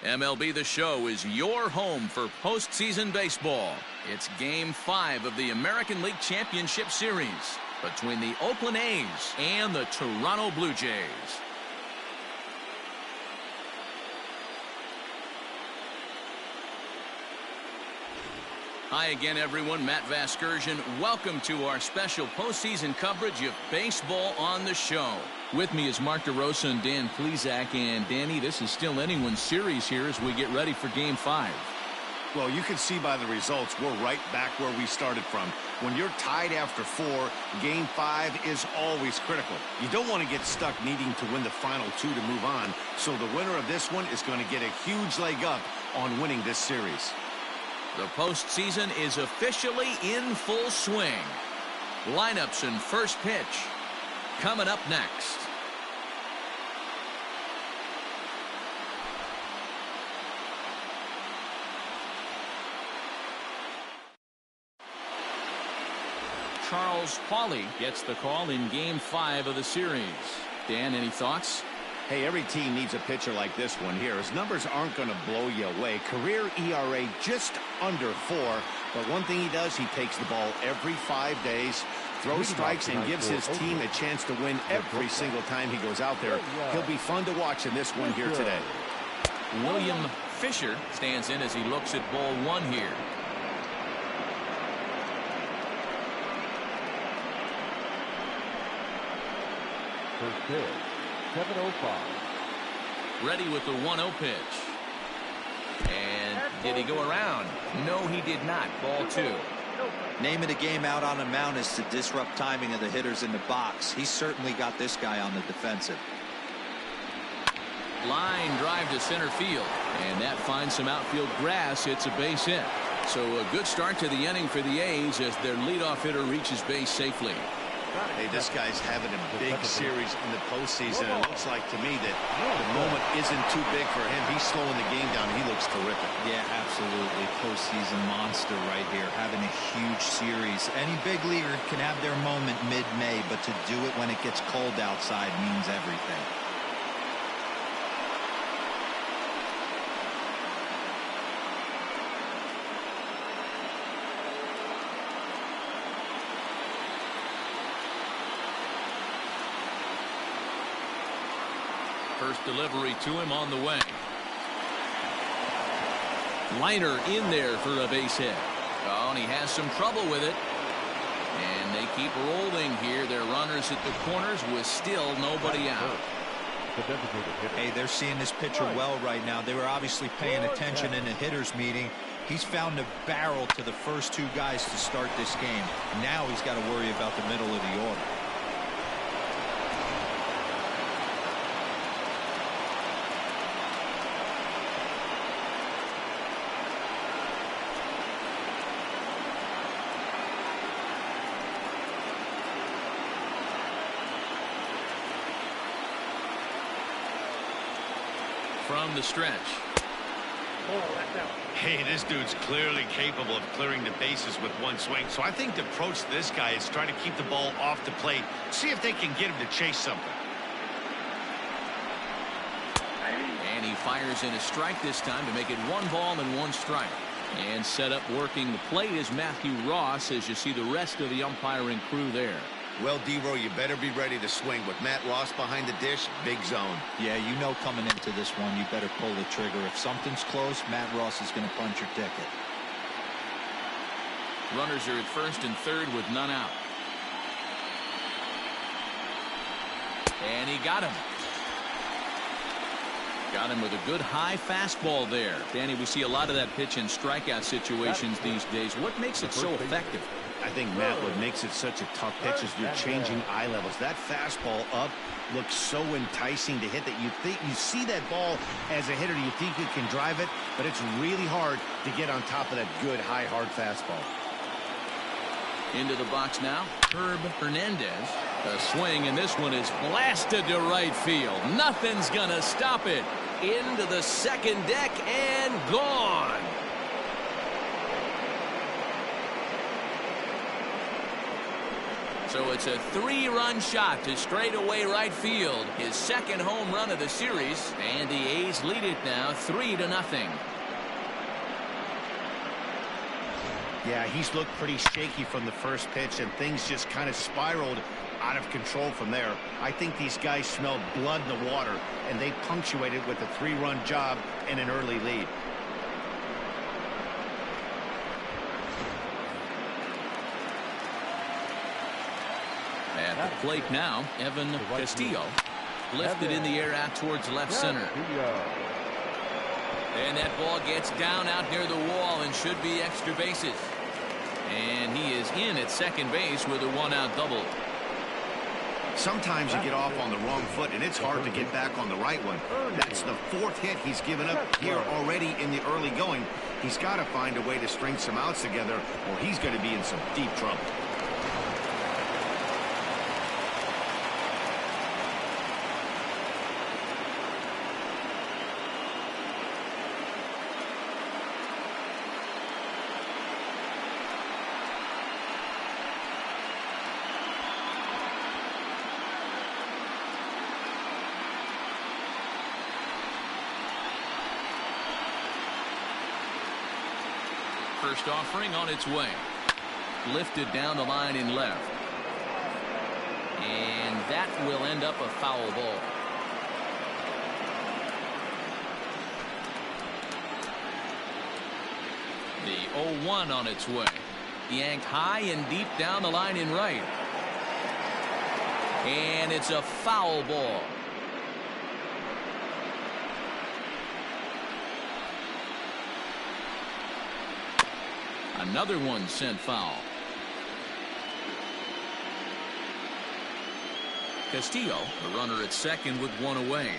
MLB The Show is your home for postseason baseball. It's Game 5 of the American League Championship Series between the Oakland A's and the Toronto Blue Jays. Hi again, everyone. Matt Vasgersian. Welcome to our special postseason coverage of baseball on the show. With me is Mark DeRosa and Dan Plesac. And Danny, this is still anyone's series here as we get ready for Game 5. Well, you can see by the results, we're right back where we started from. When you're tied after 4, Game 5 is always critical. You don't want to get stuck needing to win the final 2 to move on. So the winner of this one is going to get a huge leg up on winning this series. The postseason is officially in full swing. Lineups and first pitch coming up next. Charles Pauly gets the call in Game 5 of the series. Dan, any thoughts? Hey, every team needs a pitcher like this one here. His numbers aren't going to blow you away. Career ERA just under 4. But one thing he does, he takes the ball every 5 days, throws strikes, and gives his team a chance to win every single time he goes out there. He'll be fun to watch in this one here today. William Fisher stands in as he looks at ball 1 here. First pitch, 7:05. Ready with the 1-0 pitch. And did he go around? No, he did not. Ball 2. Name of the game out on the mound is to disrupt timing of the hitters in the box. He's certainly got this guy on the defensive. Line drive to center field. And that finds some outfield grass. It's a base hit. So a good start to the inning for the A's as their leadoff hitter reaches base safely. Hey, this guy's having a big series in the postseason. It looks like to me that the moment isn't too big for him. He's slowing the game down. He looks terrific. Yeah, absolutely. Postseason monster right here, having a huge series. Any big leaguer can have their moment mid-May, but to do it when it gets cold outside means everything. First delivery to him on the way. Liner in there for a base hit. Oh, and he has some trouble with it. And they keep rolling here. They're runners at the corners with still nobody out. Hey, they're seeing this pitcher well right now. They were obviously paying attention in the hitters meeting. He's found a barrel to the first 2 guys to start this game. Now he's got to worry about the middle of the order. From the stretch. Hey, this dude's clearly capable of clearing the bases with 1 swing. So I think the approach to this guy is trying to keep the ball off the plate. See if they can get him to chase something. And he fires in a strike this time to make it 1 ball and 1 strike. And set up working the plate is Matthew Ross as you see the rest of the umpiring crew there. Well, D-Row, you better be ready to swing. With Matt Ross behind the dish, big zone. Yeah, you know coming into this one, you better pull the trigger. If something's close, Matt Ross is going to punch your ticket. Runners are at first and third with none out. And he got him. Got him with a good high fastball there. Danny, we see a lot of that pitch in strikeout situations these days. What makes it so effective? I think, Matt, what makes it such a tough pitch is you're changing eye levels. That fastball up looks so enticing to hit that you see that ball as a hitter, you think you can drive it, but it's really hard to get on top of that good, high, hard fastball. Into the box now, Herb Hernandez. A swing, and this one is blasted to right field. Nothing's gonna stop it. Into the second deck and gone. So it's a 3-run shot to straightaway right field. His second home run of the series. And the A's lead it now 3-0. Yeah, he's looked pretty shaky from the first pitch, and things just kind of spiraled out of control from there. I think these guys smelled blood in the water, and they punctuated with a 3-run job and an early lead. At the plate now, Evan Castillo lifted in the air out towards left center. And that ball gets down out near the wall and should be extra bases. And he is in at second base with a 1-out double. Sometimes you get off on the wrong foot, and it's hard to get back on the right one. That's the 4th hit he's given up here already in the early going. He's got to find a way to string some outs together, or he's going to be in some deep trouble. First offering on its way. Lifted down the line in left. And that will end up a foul ball. The 0-1 on its way. Yanked high and deep down the line in right. And it's a foul ball. Another one sent foul. Castillo, the runner at second with one away.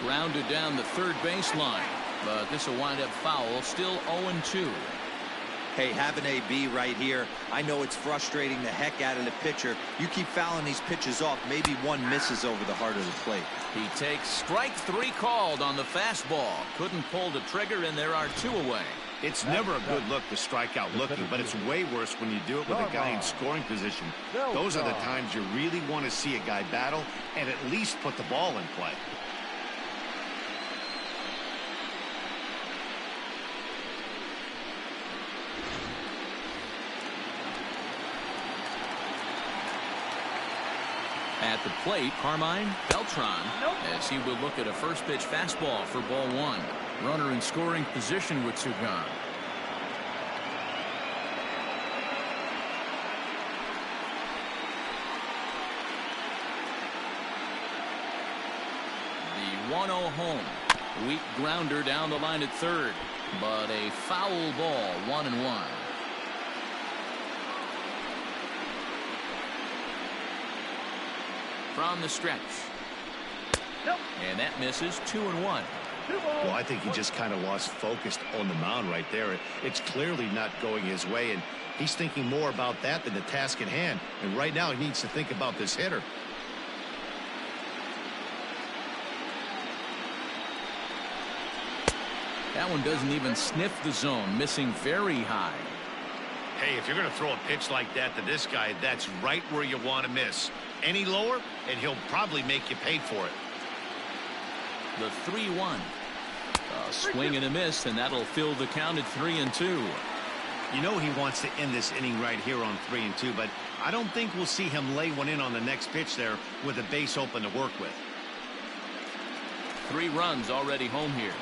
Grounded down the third baseline, but this will wind up foul. Still 0-2. Hey, have an AB right here. I know it's frustrating the heck out of the pitcher. You keep fouling these pitches off, maybe one misses over the heart of the plate. He takes strike 3 called on the fastball. Couldn't pull the trigger, and there are 2 away. It's never a good look to strike out looking, but it's way worse when you do it with a guy in scoring position. Those are the times you really want to see a guy battle and at least put the ball in play. At the plate, Carmine Beltran, as he will look at a first pitch fastball for ball 1. Runner in scoring position with 2 gone. The 1-0 home. Weak grounder down the line at third, but a foul ball, 1-1. From the stretch. And that misses. 2-1. Well, I think he just kind of lost focus on the mound right there. It's clearly not going his way, and he's thinking more about that than the task at hand. And right now he needs to think about this hitter. That one doesn't even sniff the zone, missing very high. Hey, if you're going to throw a pitch like that to this guy, that's right where you want to miss. Any lower, and he'll probably make you pay for it. The 3-1. A swing and a miss, and that'll fill the count at 3-2. You know he wants to end this inning right here on 3-2, but I don't think we'll see him lay one in on the next pitch there with a base open to work with. 3 runs already home here.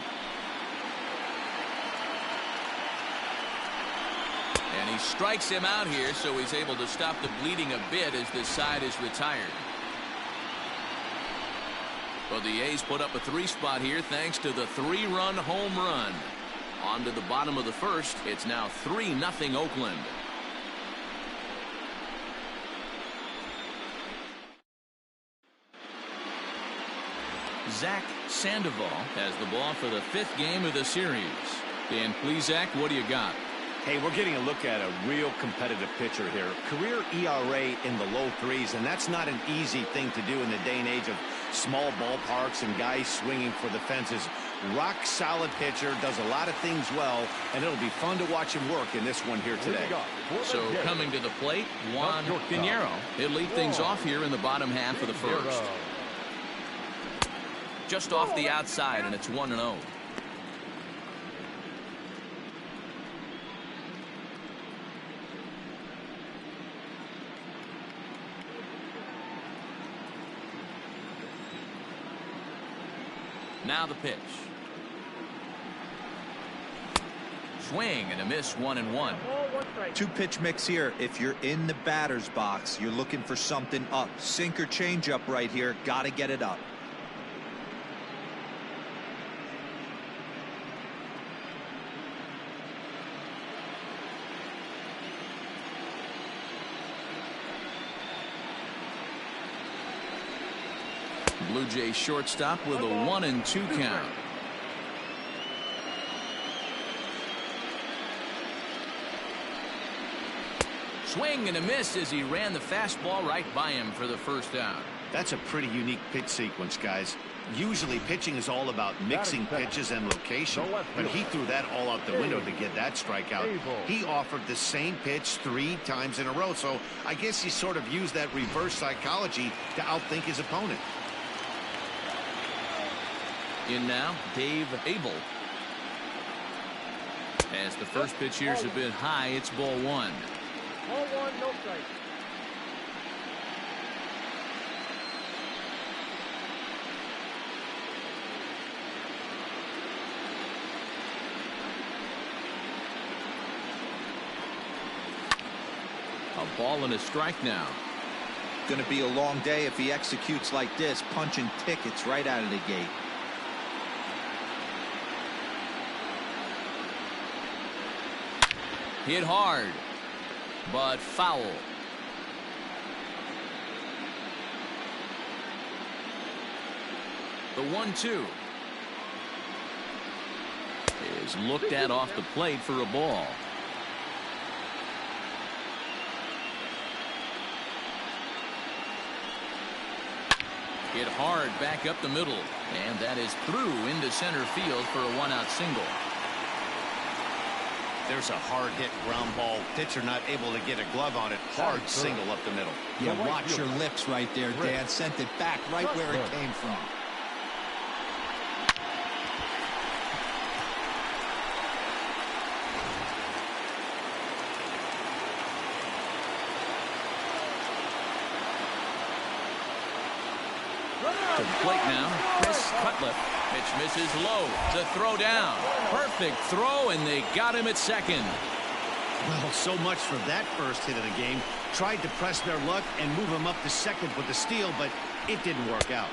And he strikes him out here, so he's able to stop the bleeding a bit as this side is retired. Well, the A's put up a 3 spot here thanks to the 3-run home run. On to the bottom of the first. It's now 3-0 Oakland. Zach Sandoval has the ball for the 5th game of the series. Dan Plesac, what do you got? Hey, we're getting a look at a real competitive pitcher here. Career ERA in the low 3s, and that's not an easy thing to do in the day and age of small ballparks and guys swinging for the fences. Rock solid pitcher, does a lot of things well, and it'll be fun to watch him work in this one here today. So coming to the plate, Juan Pinheiro. He'll lead things off here in the bottom half of the first. Just off the outside, and it's 1-0. Now the pitch. Swing and a miss, 1-1. Two pitch mix here. If you're in the batter's box, you're looking for something up. Sinker changeup right here. Got to get it up. Blue Jays shortstop with a 1-2 count. Swing and a miss as he ran the fastball right by him for the first out. That's a pretty unique pitch sequence, guys. Usually pitching is all about mixing pitches and location, but he threw that all out the window to get that strikeout. He offered the same pitch 3 times in a row, so I guess he sort of used that reverse psychology to outthink his opponent. In now, Dave Abel. As the first pitch here's a bit high, it's ball 1. Ball 1, no strike. A ball and a strike now. Going to be a long day if he executes like this, punching tickets right out of the gate. Hit hard, but foul. The 1-2 is looked at off the plate for a ball. Hit hard back up the middle, and that is through into center field for a 1-out single. There's a hard hit ground ball. Pitcher not able to get a glove on it. Hard single up the middle. Yeah, watch your lips right there, Dan. Sent it back right where it came from. To the plate now, Chris Cutler. Pitch misses low. The throw down. Perfect throw, and they got him at second. Well, so much for that first hit of the game. Tried to press their luck and move him up to second with the steal, but it didn't work out.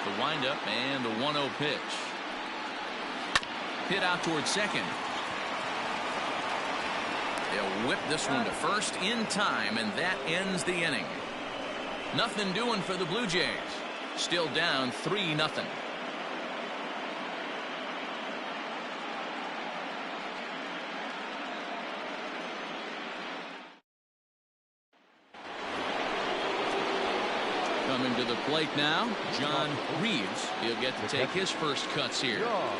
The windup and the 1-0 pitch. Hit out towards second. They'll whip this one to first in time, and that ends the inning. Nothing doing for the Blue Jays. Still down 3-0. Coming to the plate now, John Reeves. He'll get to take his first cuts here. John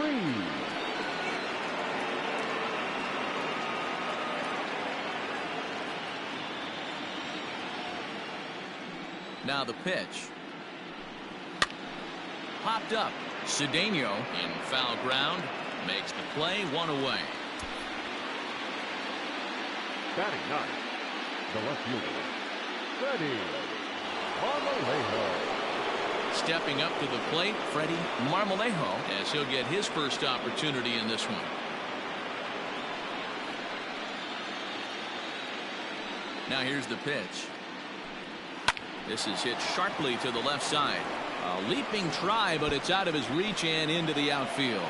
Reeves. Now the pitch. Popped up. Cedeno in foul ground. Makes the play, 1 away. Batting ninth, the left fielder, Freddie Marmolejo. Stepping up to the plate, Freddie Marmolejo, as he'll get his first opportunity in this one. Now here's the pitch. This is hit sharply to the left side. A leaping try, but it's out of his reach and into the outfield.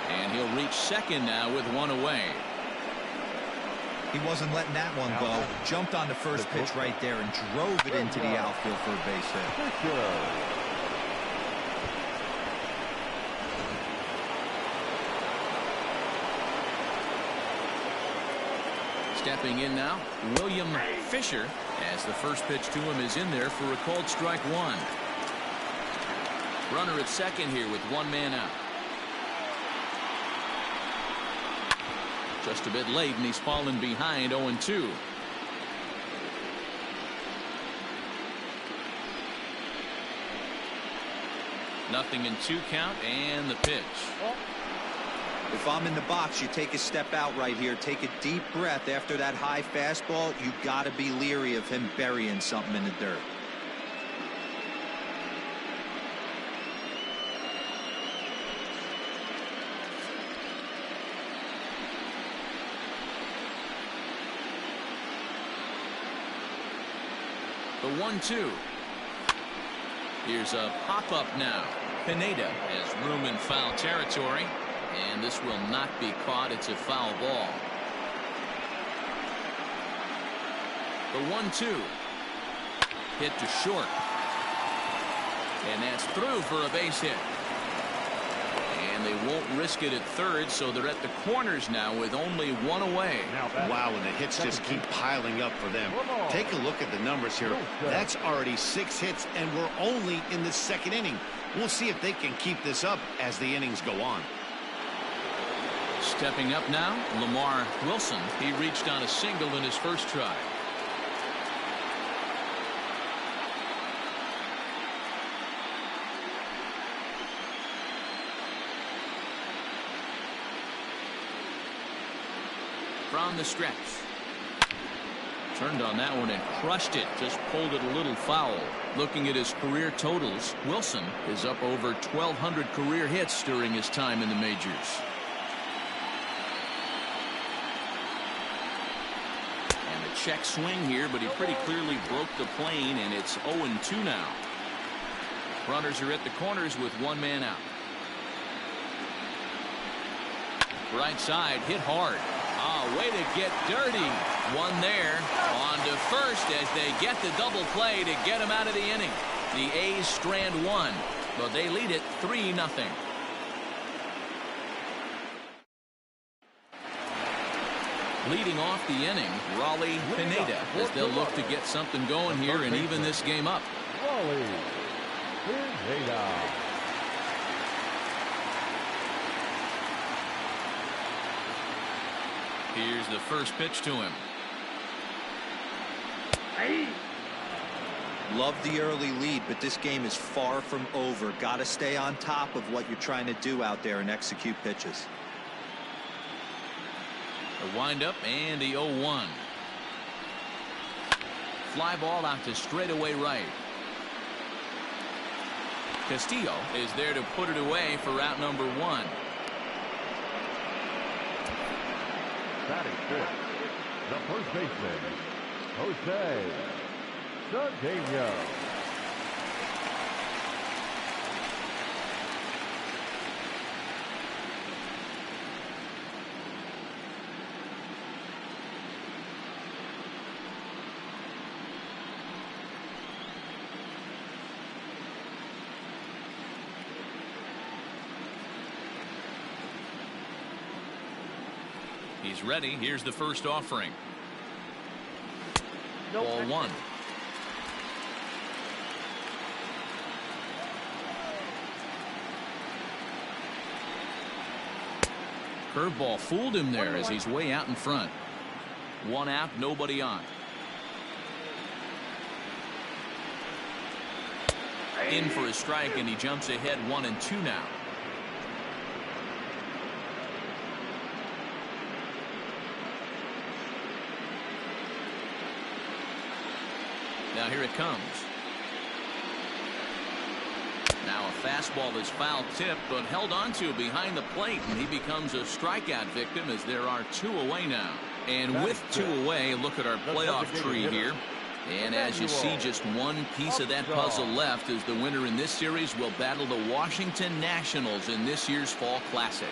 And he'll reach second now with 1 away. He wasn't letting that one go. Jumped on the first pitch right there and drove it into the outfield for a base hit. Stepping in now, William Fisher, as the first pitch to him is in there for a called strike one. Runner at second here with one man out. Just a bit late, and he's fallen behind 0-2. Nothing in 2 count, and the pitch. If I'm in the box, you take a step out right here. Take a deep breath after that high fastball. You got to be leery of him burying something in the dirt. The 1-2. Here's a pop-up now. Pineda has room in foul territory, and this will not be caught. It's a foul ball. The 1-2. Hit to short. And that's through for a base hit. And they won't risk it at third, so they're at the corners now with only one away. Wow, and the hits just keep piling up for them. Take a look at the numbers here. That's already 6 hits, and we're only in the 2nd inning. We'll see if they can keep this up as the innings go on. Stepping up now, Lamar Wilson. He reached on a single in his first try. From the stretch. Turned on that one and crushed it. Just pulled it a little foul. Looking at his career totals, Wilson is up over 1,200 career hits during his time in the majors. And the check swing here, but he pretty clearly broke the plane, and it's 0-2 now. Runners are at the corners with one man out. Right side, hit hard. Oh, way to get dirty. One there. On to first as they get the double play to get him out of the inning. The A's strand one, but they lead it 3-0. Leading off the inning, Raleigh Pineda, as they'll look to get something going here and even this game up. Raleigh Pineda. Here's the first pitch to him. Love the early lead, but this game is far from over. Got to stay on top of what you're trying to do out there and execute pitches. A windup and the 0-1. Fly ball out to straightaway right. Castillo is there to put it away for out number 1. Batting fifth, the first baseman, Jose Cedeno. He's ready. Here's the first offering. Ball 1. Curveball fooled him there as he's way out in front. 1 out, nobody on. In for a strike, and he jumps ahead 1-2 now. Now here it comes. Now a fastball is foul tipped, but held onto behind the plate, and he becomes a strikeout victim as there are 2 away now. And with 2 away, look at our playoff tree here. And as you see, just one piece of that puzzle left, as the winner in this series will battle the Washington Nationals in this year's Fall Classic.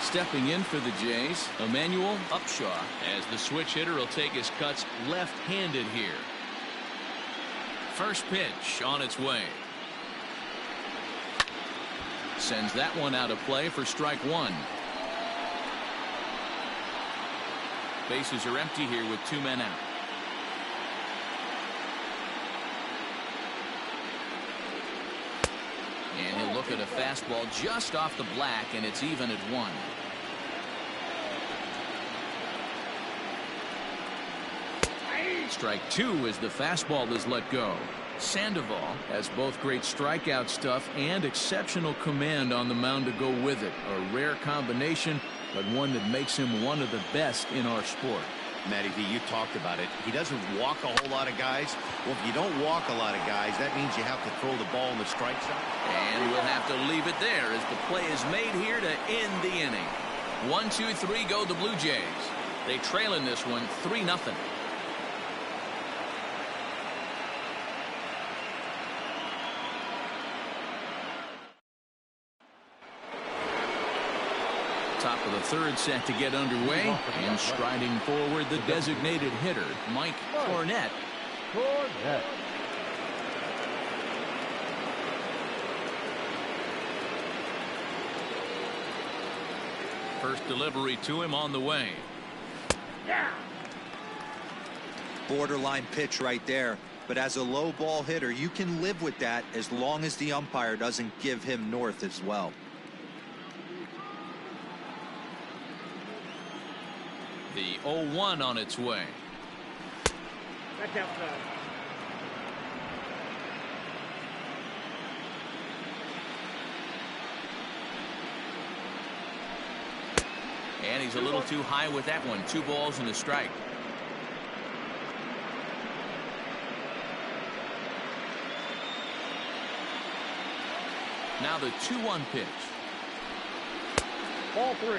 Stepping in for the Jays, Emmanuel Upshaw, as the switch hitter will take his cuts left-handed here. First pitch on its way. Sends that one out of play for strike 1. Bases are empty here with 2 men out. And he'll look at a fastball just off the black, and it's even at 1. Strike 2 as the fastball is let go. Sandoval has both great strikeout stuff and exceptional command on the mound to go with it. A rare combination, but one that makes him one of the best in our sport. Matty V, you talked about it. He doesn't walk a whole lot of guys. Well, if you don't walk a lot of guys, that means you have to throw the ball in the strike zone. And we'll have to leave it there as the play is made here to end the inning. 1, 2, 3 go the Blue Jays. They trail in this one 3-0. Top of the third set to get underway, and striding forward the designated hitter, Mike Cornett. First delivery to him on the way. Borderline pitch right there, but as a low ball hitter you can live with that as long as the umpire doesn't give him north as well. The 0-1 on its way. That's outside. And he's a little too high with that one. 2 balls and a strike. Now the 2-1 pitch. Ball 3.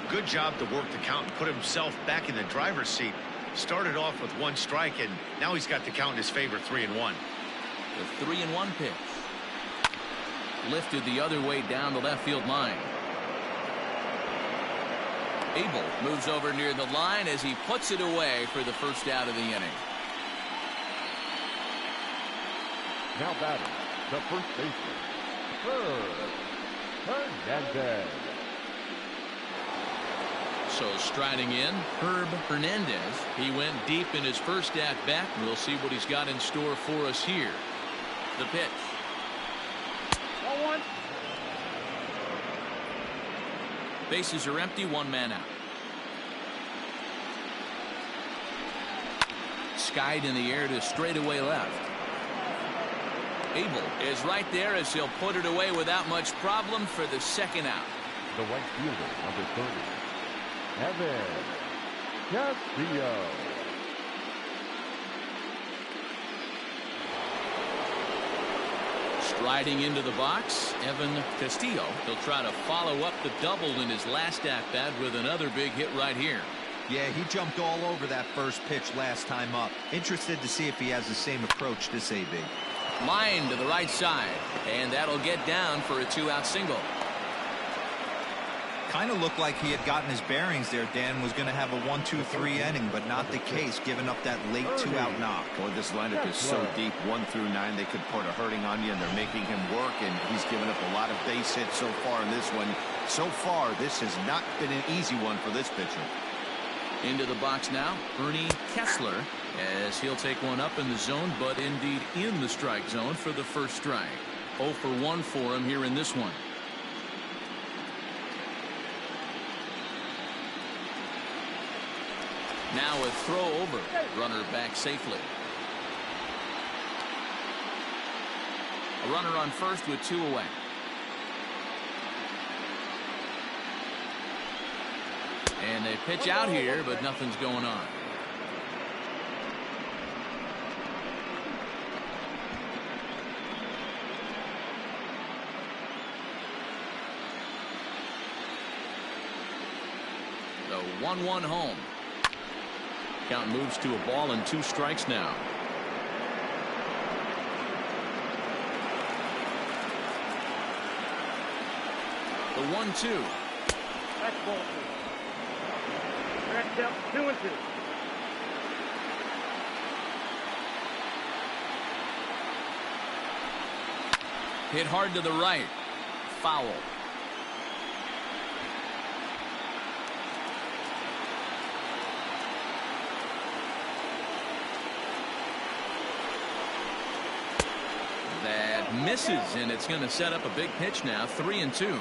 Good job to work the count and put himself back in the driver's seat. Started off with 1 strike, and now he's got the count in his favor, 3-1. The 3-1 pitch. Lifted the other way down the left field line. Abel moves over near the line as he puts it away for the first out of the inning. Now batting, the first baseman, Hernandez. So striding in, Herb Hernandez. He went deep in his first at bat. We'll see what he's got in store for us here. The pitch. 0-1. Bases are empty, 1 man out. Skied in the air to straightaway left. Abel is right there as he'll put it away without much problem for the second out. The right fielder, number 30, Evan Castillo. Striding into the box, Evan Castillo. He'll try to follow up the double in his last at-bat with another big hit right here. Yeah, he jumped all over that first pitch last time up. Interested to see if he has the same approach this AB. Line to the right side, and that'll get down for a 2-out single. Kind of looked like he had gotten his bearings there. Dan was going to have a 1-2-3 inning, but not the case, giving up that late 2-out knock. Boy, this lineup is so deep, 1 through 9. They could put a hurting on you, and they're making him work, and he's given up a lot of base hits so far in this one. So far, this has not been an easy one for this pitcher. Into the box now, Bernie Kessler, as he'll take one up in the zone, but indeed in the strike zone for the first strike. 0 for 1 for him here in this one. Now a throw over. Runner back safely. A runner on first with 2 away. And they pitch out here, but nothing's going on. The 1-1 home. Count moves to a ball and 2 strikes now. The 1-2. That's ball 2. That's up 2-2. Hit hard to the right. Foul. Misses, and it's going to set up a big pitch now. 3-2.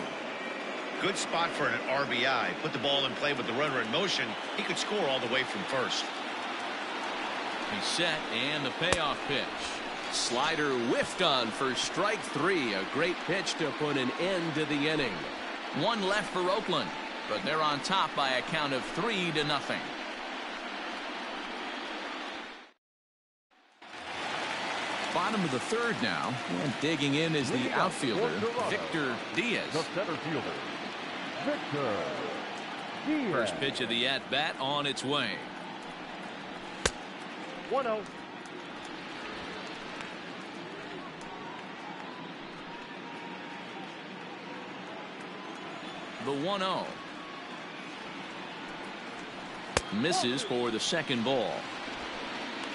Good spot for an RBI. Put the ball in play with the runner in motion. He could score all the way from first. He's set, and the payoff pitch. Slider whiffed on for strike 3. A great pitch to put an end to the inning. One left for Oakland, but they're on top by a count of 3-0. Bottom of the third now, and digging in is the outfielder, Victor Diaz. The center fielder, Victor Diaz. First pitch of the at-bat on its way. 1-0. The 1-0. Misses for the second ball.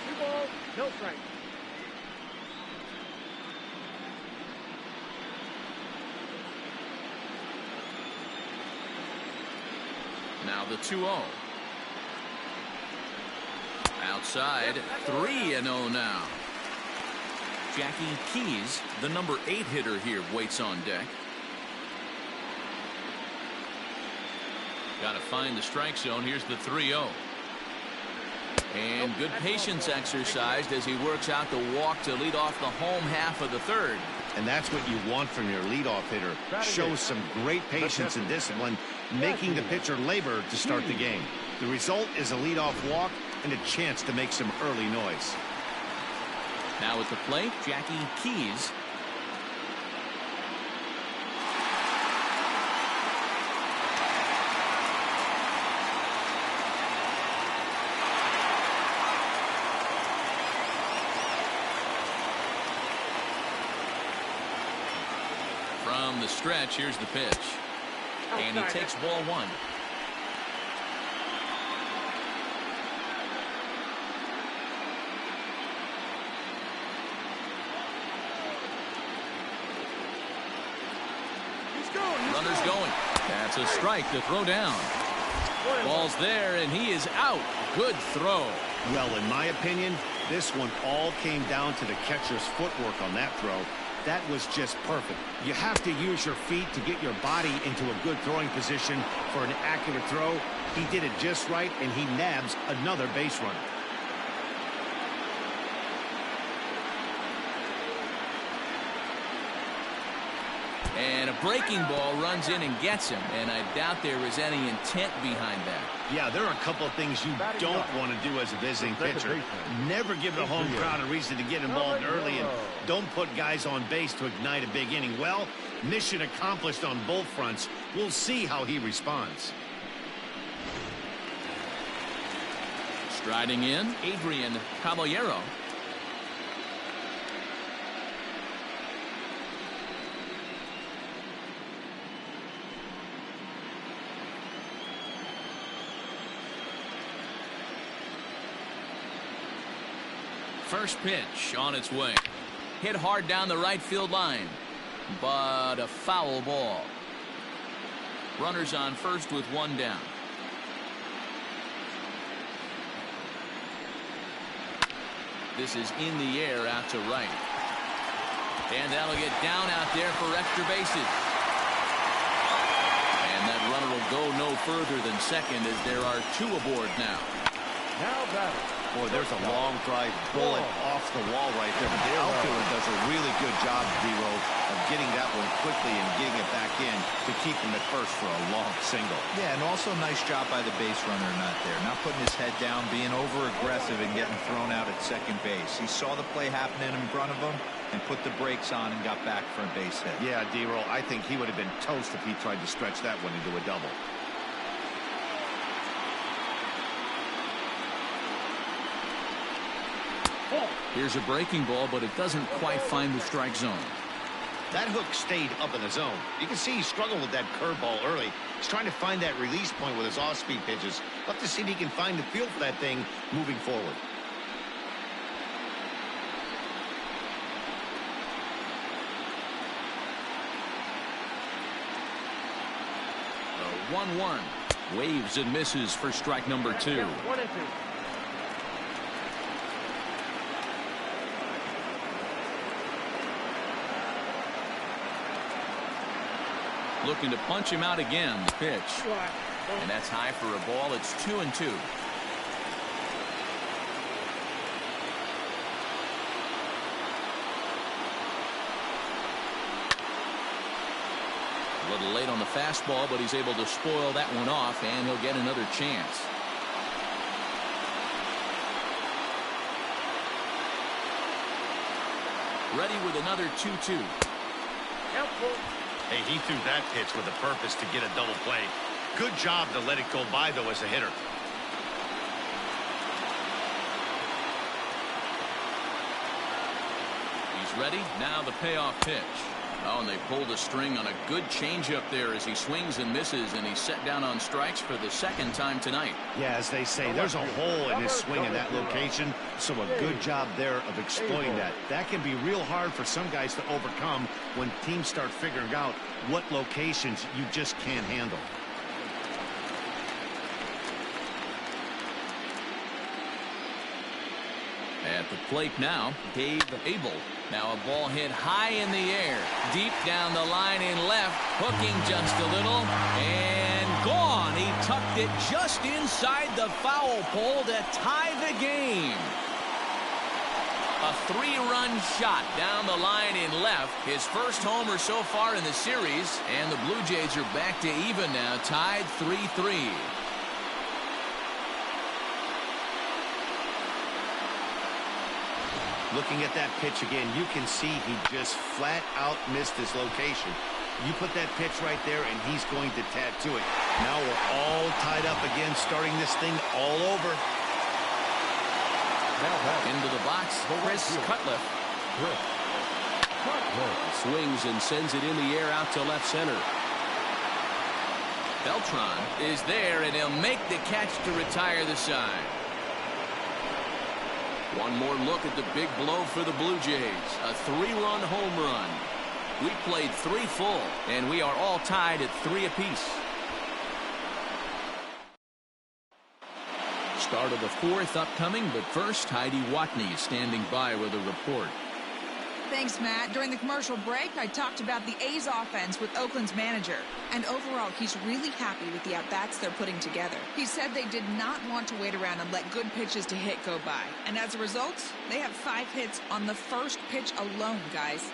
2 balls, no strike. Now the 2-0. Outside, 3-0 now. Jackie Keys, the number 8 hitter here, waits on deck. Got to find the strike zone. Here's the 3-0. And good patience exercised as he works out the walk to lead off the home half of the third. And that's what you want from your leadoff hitter. Shows some great patience and discipline, making the pitcher labor to start the game. The result is a leadoff walk and a chance to make some early noise. Now at the plate, Jackie Keys. From the stretch, here's the pitch. And he takes ball 1. Runner's going. That's a strike to throw down. Ball's there, and he is out. Good throw. Well, in my opinion, this one all came down to the catcher's footwork on that throw. That was just perfect. You have to use your feet to get your body into a good throwing position for an accurate throw. He did it just right, and he nabs another base runner. And a breaking ball runs in and gets him, and I doubt there is any intent behind that. Yeah, there are a couple of things you don't want to do as a visiting pitcher. Never give the home crowd a reason to get involved early, and don't put guys on base to ignite a big inning. Well, mission accomplished on both fronts. We'll see how he responds. Striding in, Adrian Caballero. First pitch on its way. Hit hard down the right field line, but a foul ball. Runners on first with 1 down. This is in the air out to right. And that'll get down out there for extra bases. And that runner will go no further than second as there are 2 aboard now. Now batting. Boy, there's a long drive bullet off the wall right there. But the outfielder does a really good job, D-Roll, of getting that one quickly and getting it back in to keep him at first for a long single. Yeah, and also nice job by the base runner not there. Not putting his head down, being over-aggressive and getting thrown out at second base. He saw the play happening in front of him and put the brakes on and got back for a base hit. Yeah, D-Roll, I think he would have been toast if he tried to stretch that one into a double. Here's a breaking ball, but it doesn't quite find the strike zone. That hook stayed up in the zone. You can see he struggled with that curveball early. He's trying to find that release point with his off-speed pitches. Love to see if he can find the feel for that thing moving forward. The 1-1. Waves and misses for strike number 2. 1-2. Looking to punch him out again. The pitch. And that's high for a ball. It's 2-2. A little late on the fastball, but he's able to spoil that one off, and he'll get another chance. Ready with another 2-2. Helpful. Hey, he threw that pitch with a purpose to get a double play. Good job to let it go by, though, as a hitter. He's ready. Now the payoff pitch. Oh, and they pulled a string on a good changeup there as he swings and misses, and he's set down on strikes for the second time tonight. Yeah, as they say, there's a hole in his swing in that location, so a good job there of exploiting that. That can be real hard for some guys to overcome when teams start figuring out what locations you just can't handle. At the plate now, Dave Abel. Now a ball hit high in the air, deep down the line in left, hooking just a little, and gone. He tucked it just inside the foul pole to tie the game. A 3-run shot down the line in left, his first homer so far in the series, and the Blue Jays are back to even now, tied 3-3. Looking at that pitch again, you can see he just flat out missed his location. You put that pitch right there, and he's going to tattoo it. Now we're all tied up again, starting this thing all over. Into the box, Chris Cutliff. Swings and sends it in the air out to left center. Beltran is there, and he'll make the catch to retire the side. One more look at the big blow for the Blue Jays. A 3-run home run. We played 3 full, and we are all tied at 3 apiece. Start of the 4th upcoming, but first, Heidi Watney is standing by with a report. Thanks, Matt. During the commercial break, I talked about the A's offense with Oakland's manager. And overall, he's really happy with the at-bats they're putting together. He said they did not want to wait around and let good pitches to hit go by. And as a result, they have 5 hits on the first pitch alone, guys.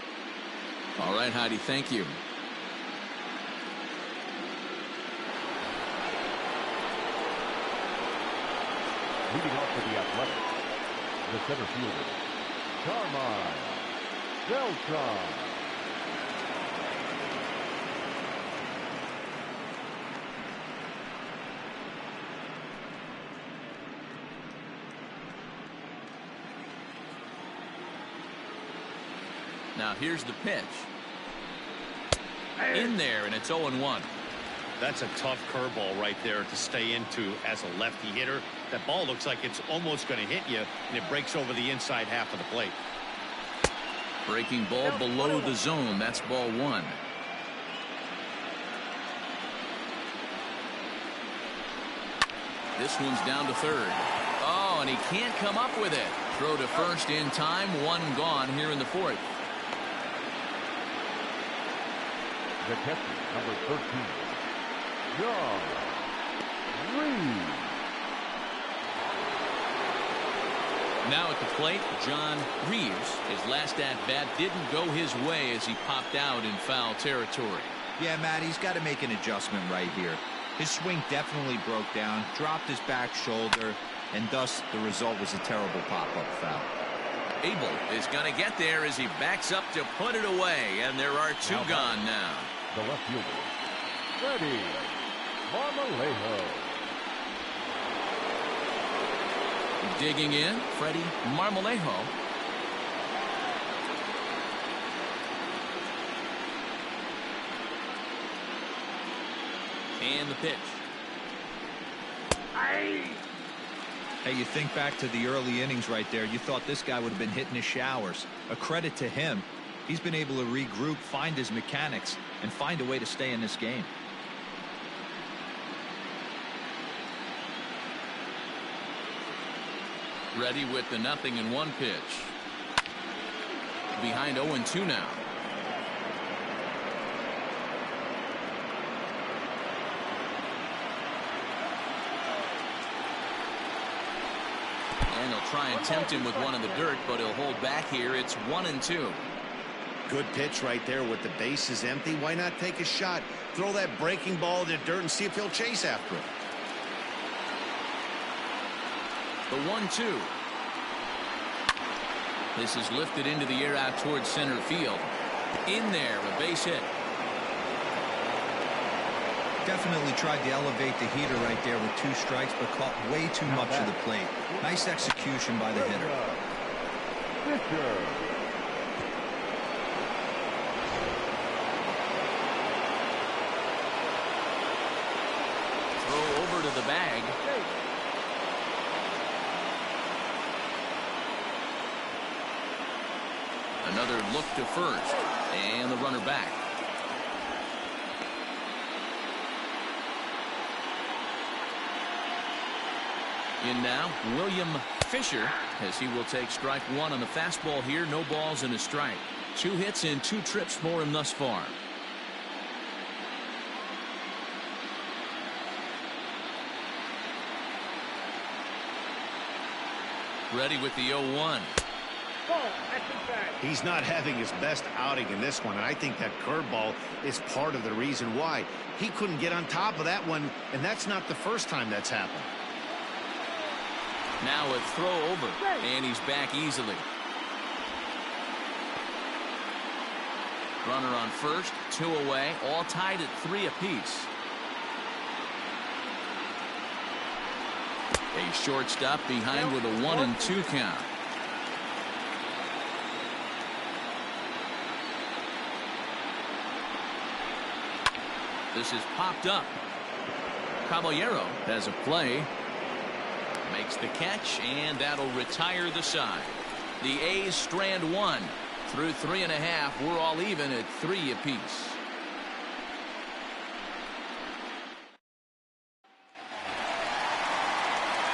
All right, Heidi, thank you. Leading off for the Athletics, the center fielder, Carmine Beltran. Now here's the pitch. In there, and it's 0-1. That's a tough curveball right there to stay into as a lefty hitter. That ball looks like it's almost going to hit you, and it breaks over the inside half of the plate. Breaking ball below the zone. That's ball 1. This one's down to third. Oh, and he can't come up with it. Throw to first in time. 1 gone here in the 4th. The catcher, number 13, John Reed. Now at the plate, John Reeves. His last at-bat didn't go his way as he popped out in foul territory. Yeah, Matt, he's got to make an adjustment right here. His swing definitely broke down, dropped his back shoulder, and thus the result was a terrible pop-up foul. Abel is going to get there as he backs up to put it away, and there are 2 gone now. The left fielder, Freddie Marmolejo. Digging in, Freddie Marmolejo. And the pitch. Hey, you think back to the early innings right there, you thought this guy would have been hitting his showers. A credit to him. He's been able to regroup, find his mechanics, and find a way to stay in this game. Ready with the 0-1 pitch. Behind 0-2 now. And he'll try and tempt him with one in the dirt, but he'll hold back here. It's 1-2. Good pitch right there with the bases empty. Why not take a shot? Throw that breaking ball in the dirt and see if he'll chase after it. The 1-2. This is lifted into the air out towards center field. In there, a base hit. Definitely tried to elevate the heater right there with 2 strikes, but caught way too much of the plate. Nice execution by the hitter. Pitcher. Throw over to the bag. Another look to first, and the runner back. In now, William Fisher, as he will take strike 1 on the fastball here. No balls and a strike. 2 hits and 2 trips for him thus far. Ready with the 0-1. He's not having his best outing in this one, and I think that curveball is part of the reason why. He couldn't get on top of that one, and that's not the first time that's happened. Now a throw over, and he's back easily. Runner on first, 2 away, all tied at 3 apiece. A shortstop behind with a 1-2 count. This is popped up. Caballero has a play. Makes the catch, and that'll retire the side. The A's strand 1. Through 3.5, we're all even at 3 apiece.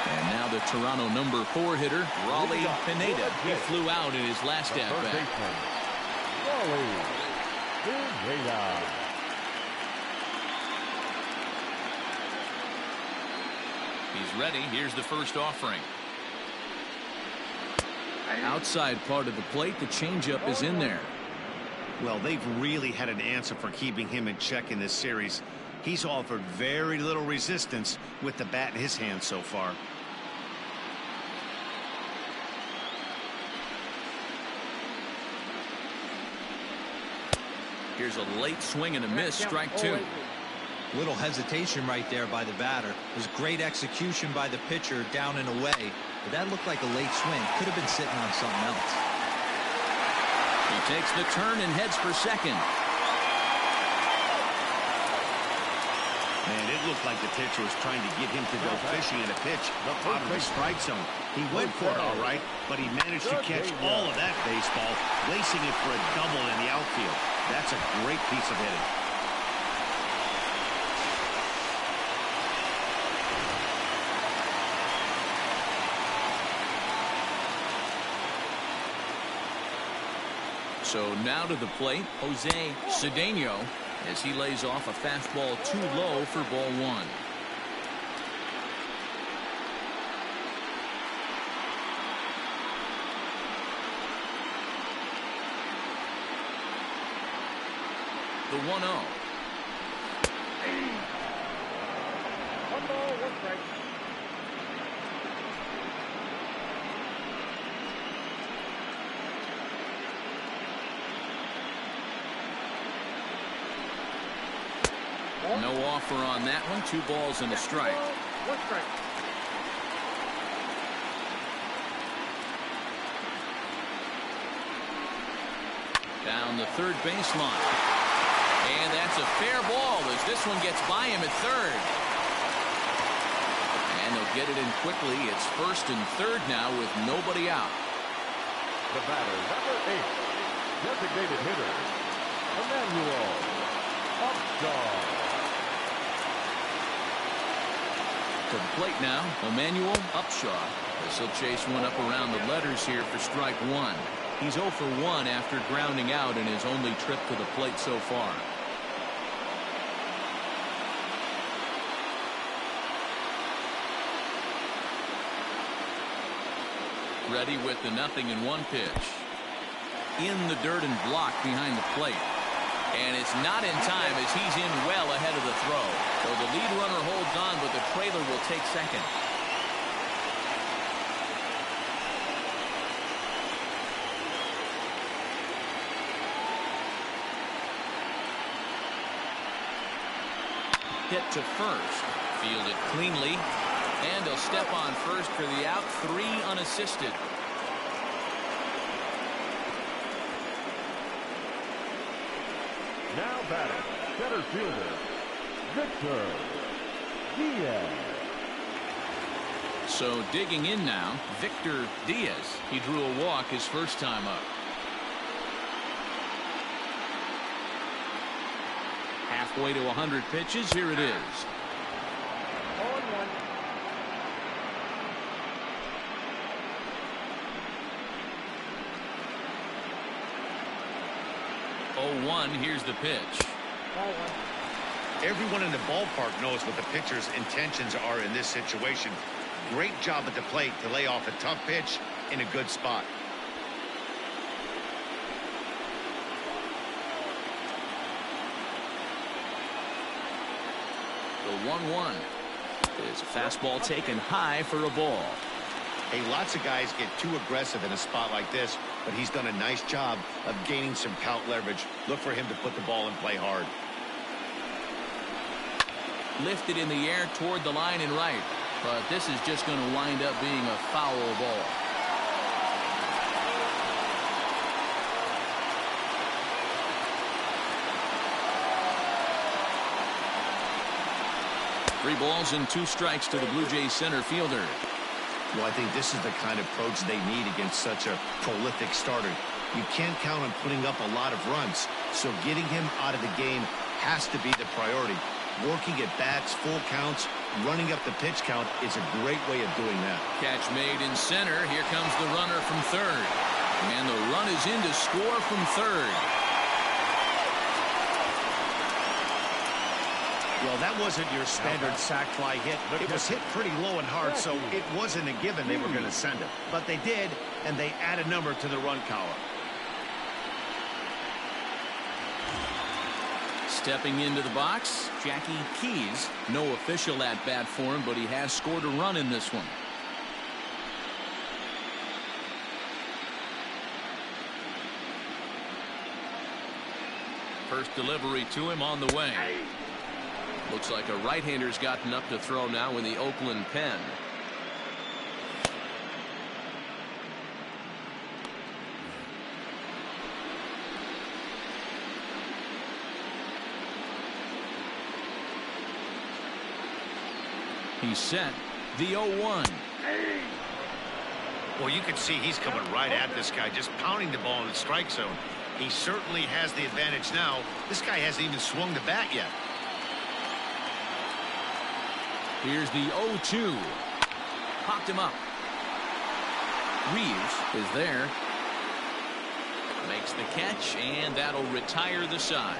And now the Toronto number 4 hitter, Raleigh Pineda. He flew out in his last at-bat. Raleigh Pineda. He's ready. Here's the first offering. Outside part of the plate, the changeup is in there. Well, they've really had an answer for keeping him in check in this series. He's offered very little resistance with the bat in his hand so far. Here's a late swing and a miss, strike 2. Little hesitation right there by the batter. It was great execution by the pitcher down and away, but that looked like a late swing. Could have been sitting on something else. He takes the turn and heads for second. Man, it looked like the pitcher was trying to get him to go fishing in a pitch out of the strike zone. He went for it all right, but he managed to catch all of that baseball, lacing it for a double in the outfield. That's a great piece of hitting. So now to the plate, Jose Cedeno, as he lays off a fastball too low for ball 1. The 1-0. 1 ball, 1 strike. No offer on that one. 2 balls and a strike. 1 strike. Down the third baseline. And that's a fair ball as this one gets by him at third. And they'll get it in quickly. It's first and third now with nobody out. The batter, number 8, designated hitter, Emmanuel Upshaw. To the plate now, Emmanuel Upshaw. As he'll chase one up around the letters here for strike 1. He's 0 for 1 after grounding out in his only trip to the plate so far. Ready with the 0-1 pitch. In the dirt and blocked behind the plate. And it's not in time as he's in well ahead of the throw. So the lead runner holds on, but the trailer will take second. Hit to first. Fielded cleanly. And he'll step on first for the out. 3 unassisted. Now batting, center fielder, Victor Diaz. So digging in now, Victor Diaz. He drew a walk his first time up. Halfway to 100 pitches. Here it is. 0-1. Here's the pitch. Everyone in the ballpark knows what the pitcher's intentions are in this situation. Great job at the plate to lay off a tough pitch in a good spot. The 1-1 is a fastball taken high for a ball. Hey, lots of guys get too aggressive in a spot like this, but he's done a nice job of gaining some count leverage. Look for him to put the ball in play hard. Lifted in the air toward the line and right, but this is just going to wind up being a foul ball. Three balls and 2 strikes to the Blue Jays center fielder. Well, I think this is the kind of approach they need against such a prolific starter. You can't count on putting up a lot of runs, so getting him out of the game has to be the priority. Working at bats, full counts, running up the pitch count is a great way of doing that. Catch made in center. Here comes the runner from third. And the run is in to score from third. Well, that wasn't your standard sac fly hit. It was hit pretty low and hard, so it wasn't a given they were going to send it. But they did, and they add a number to the run column. Stepping into the box, Jackie Keys. No official at bat for him, but he has scored a run in this one. First delivery to him on the way. Looks like a right-hander's gotten up to throw now in the Oakland pen. He's set. The 0-1. Well, you can see he's coming right at this guy, just pounding the ball in the strike zone. He certainly has the advantage now. This guy hasn't even swung the bat yet. Here's the 0-2. Popped him up. Reeves is there. Makes the catch, and that'll retire the side.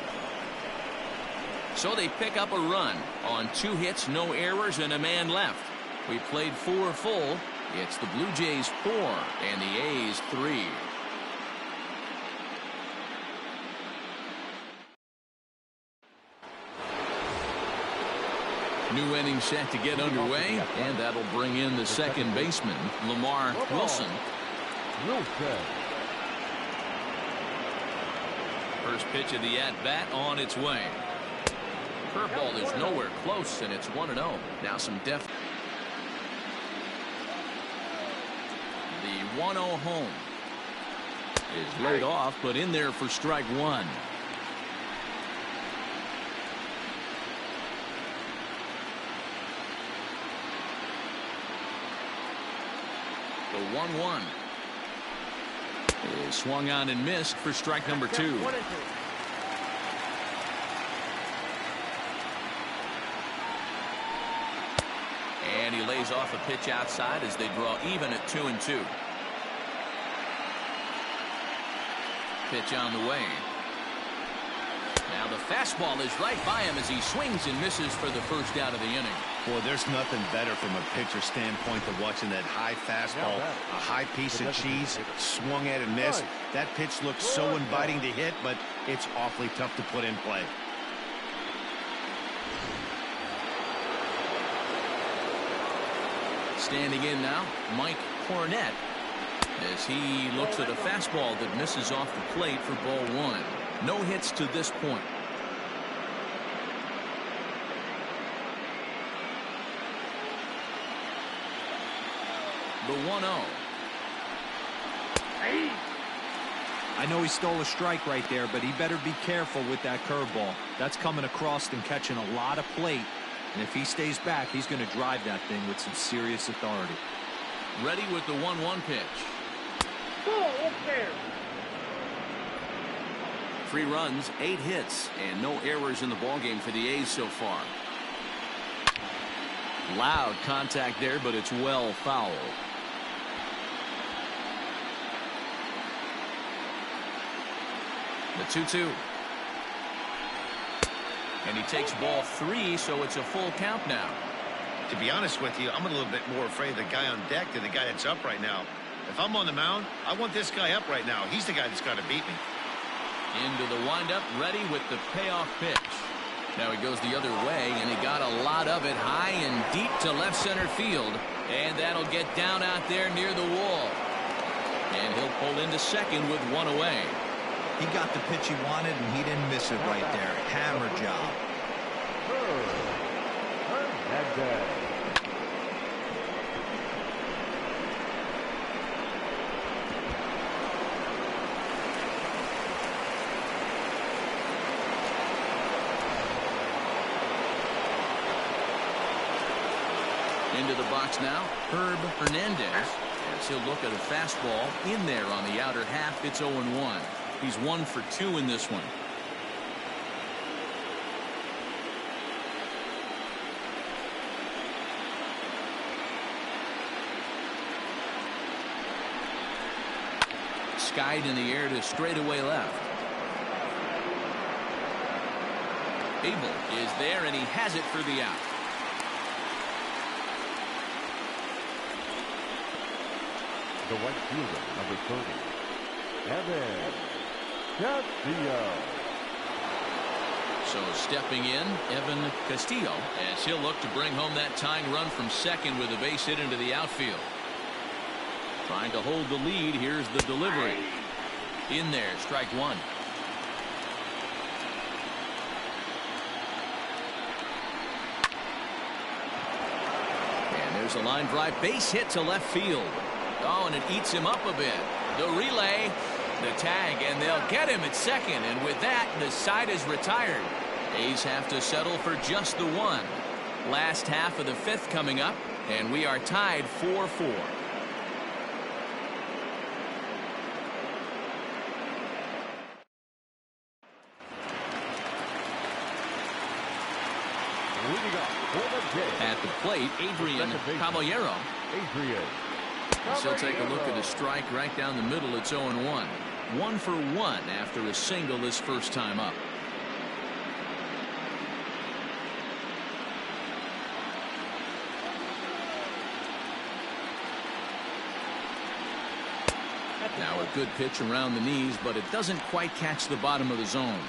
So they pick up a run on 2 hits, no errors, and a man left. We played 4 full. It's the Blue Jays 4 and the A's 3. New inning set to get underway, and that'll bring in the second baseman, Lamar Wilson. First pitch of the at-bat on its way. Curveball is nowhere close, and it's 1-0. Now some depth. The 1-0 home is laid off, but in there for strike 1. The 1-1 is swung on and missed for strike number 2. And he lays off a pitch outside as they draw even at 2-2. Pitch on the way. Now the fastball is right by him as he swings and misses for the first out of the inning. Boy, there's nothing better from a pitcher standpoint than watching that high fastball, a high piece of cheese, swung at and missed. That pitch looks so inviting to hit, but it's awfully tough to put in play. Standing in now, Mike Cornett, as he looks at a fastball that misses off the plate for ball one. No hits to this point. The 1-0. I know he stole a strike right there, but he better be careful with that curveball. That's coming across and catching a lot of plate. And if he stays back, he's going to drive that thing with some serious authority. Ready with the 1-1 pitch. Up there. 3 runs, 8 hits, and no errors in the ballgame for the A's so far. Loud contact there, but it's well foul. The 2-2. And he takes ball 3, so it's a full count now. To be honest with you, I'm a little bit more afraid of the guy on deck than the guy that's up right now. If I'm on the mound, I want this guy up right now. He's the guy that's got to beat me. Into the windup, ready with the payoff pitch. Now he goes the other way, and he got a lot of it high and deep to left center field. And that'll get down out there near the wall. And he'll pull into second with 1 away. He got the pitch he wanted, and he didn't miss it right there. Hammer job. Into the box now, Herb Hernandez. As he'll look at a fastball in there on the outer half. It's 0-1. He's 1 for 2 in this one. Skied in the air to straightaway left. Abel is there, and he has it for the out. The right fielder, number 30, Evan Castillo. So stepping in, Evan Castillo, as he'll look to bring home that tying run from second with a base hit into the outfield. Trying to hold the lead. Here's the delivery. In there, strike 1. And there's a line drive, base hit to left field. Oh, and it eats him up a bit. The relay, the tag, and they'll get him at second. And with that, the side is retired. A's have to settle for just the 1. Last half of the 5th coming up, and we are tied 4-4. At the plate, Adrian Caballero. He'll take a look at a strike right down the middle. It's 0-1. 1 for 1 after a single this first time up. Now a good pitch around the knees, but it doesn't quite catch the bottom of the zone.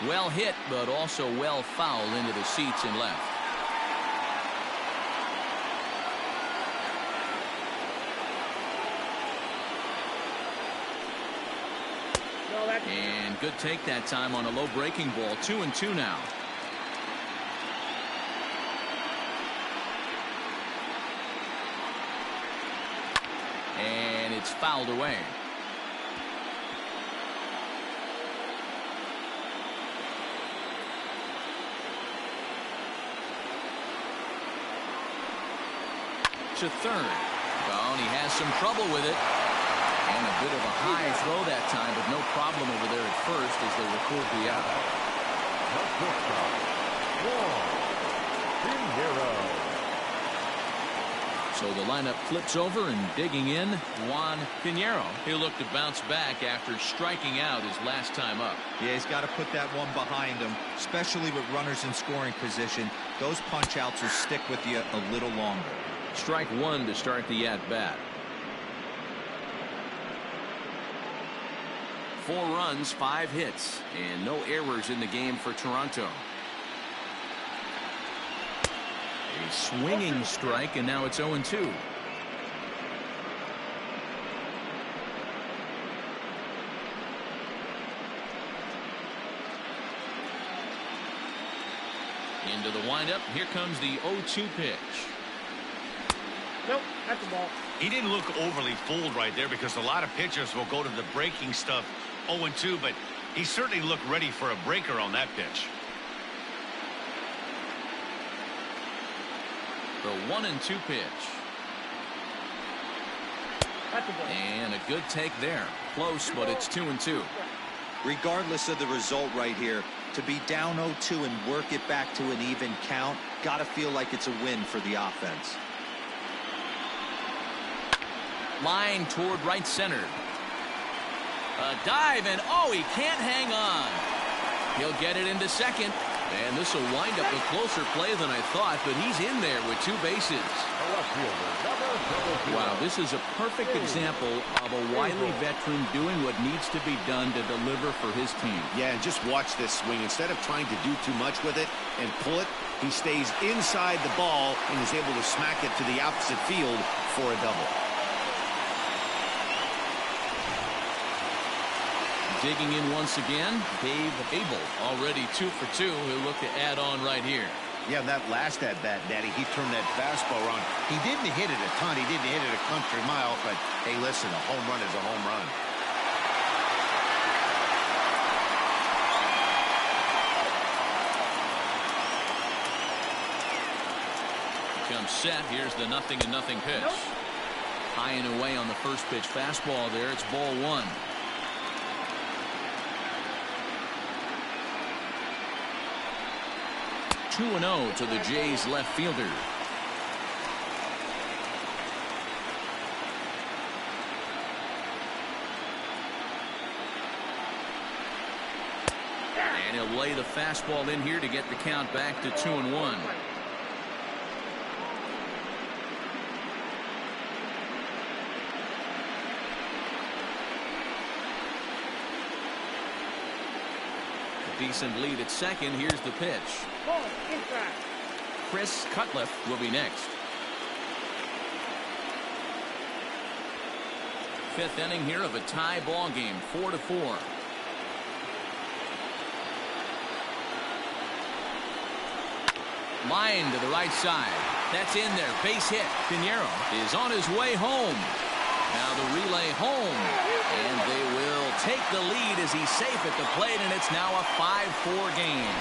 Well hit, but also well fouled into the seats and left. And good take that time on a low breaking ball. 2-2 now. And it's fouled away. To third. Oh, and he has some trouble with it. And a bit of a high throw that time, but no problem over there at first as they record the out. So the lineup flips over, and digging in, Juan Pinheiro. He'll look to bounce back after striking out his last time up. Yeah, he's got to put that one behind him, especially with runners in scoring position. Those punch outs will stick with you a little longer. Strike one to start the at-bat. 4 runs, 5 hits, and no errors in the game for Toronto. A swinging strike, and now it's 0-2. Into the windup. Here comes the 0-2 pitch. Nope, that's the ball. He didn't look overly fooled right there because a lot of pitchers will go to the breaking stuff 0-2, but he certainly looked ready for a breaker on that pitch. The 1-2 pitch. That's the ball. And a good take there. Close, but it's 2-2. Regardless of the result right here, to be down 0-2 and work it back to an even count, got to feel like it's a win for the offense. Line toward right center. A dive, and oh, he can't hang on. He'll get it into second, and this will wind up a closer play than I thought, but he's in there with 2 bases. Wow, this is a perfect example of a wily veteran doing what needs to be done to deliver for his team. Yeah, and just watch this swing. Instead of trying to do too much with it and pull it, he stays inside the ball and is able to smack it to the opposite field for a double. Digging in once again, Dave Abel, already 2 for 2. He'll look to add on right here. Yeah, that last at-bat, Daddy, he turned that fastball around. He didn't hit it a ton. He didn't hit it a country mile, but hey, listen, a home run is a home run. Comes set. Here's the 0-0 pitch. Nope. High and away on the first pitch fastball there. It's ball 1. Two 2-0 to the Jays left fielder. And he'll lay the fastball in here to get the count back to 2-1. Decent lead at second. Here's the pitch. Ball, inside. Chris Cutliff will be next. 5th inning here of a tie ball game, 4-4. Line to the right side. That's in there. Base hit. Pinheiro is on his way home. Now the relay home. And they will take the lead as he's safe at the plate, and it's now a 5-4 game.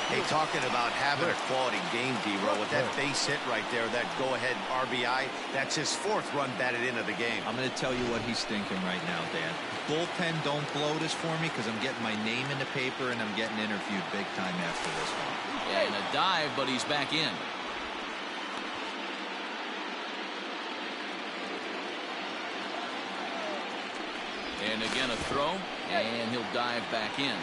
Hey, talking about having a quality game, D-Row, with that base hit right there, that go-ahead RBI, that's his 4th run batted into the game. I'm going to tell you what he's thinking right now, Dan. Bullpen, don't blow this for me because I'm getting my name in the paper and I'm getting interviewed big time after this one. And a dive, but he's back in. And again a throw, and he'll dive back in.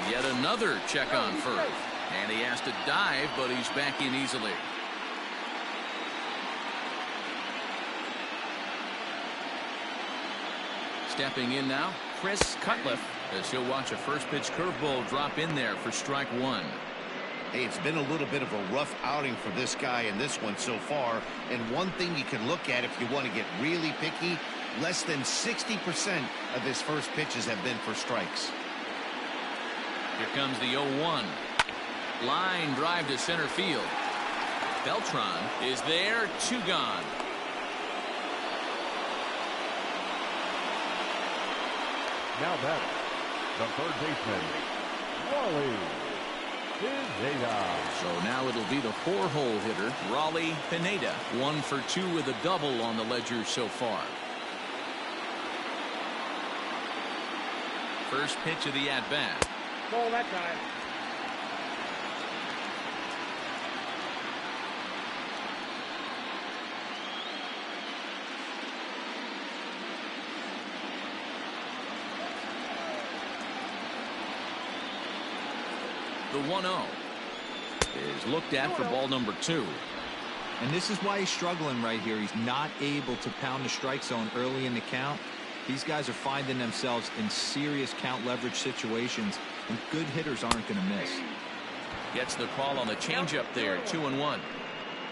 Yet another check on first. And he has to dive, but he's back in easily. Stepping in now, Chris Cutliff, as he'll watch a first pitch curveball drop in there for strike 1. Hey, it's been a little bit of a rough outing for this guy in this one so far. And one thing you can look at if you want to get really picky, less than 60% of his first pitches have been for strikes. Here comes the 0-1. Line drive to center field. Beltran is there, 2 gone. Now batting, the third baseman, Raleigh Pineda. So now it'll be the 4-hole hitter, Raleigh Pineda. 1 for 2 with a double on the ledger so far. First pitch of the at-bat. Ball that time. The 1-0 is looked at for ball number 2. And this is why he's struggling right here. He's not able to pound the strike zone early in the count. These guys are finding themselves in serious count leverage situations, and good hitters aren't going to miss. Gets the call on the changeup there, 2-1.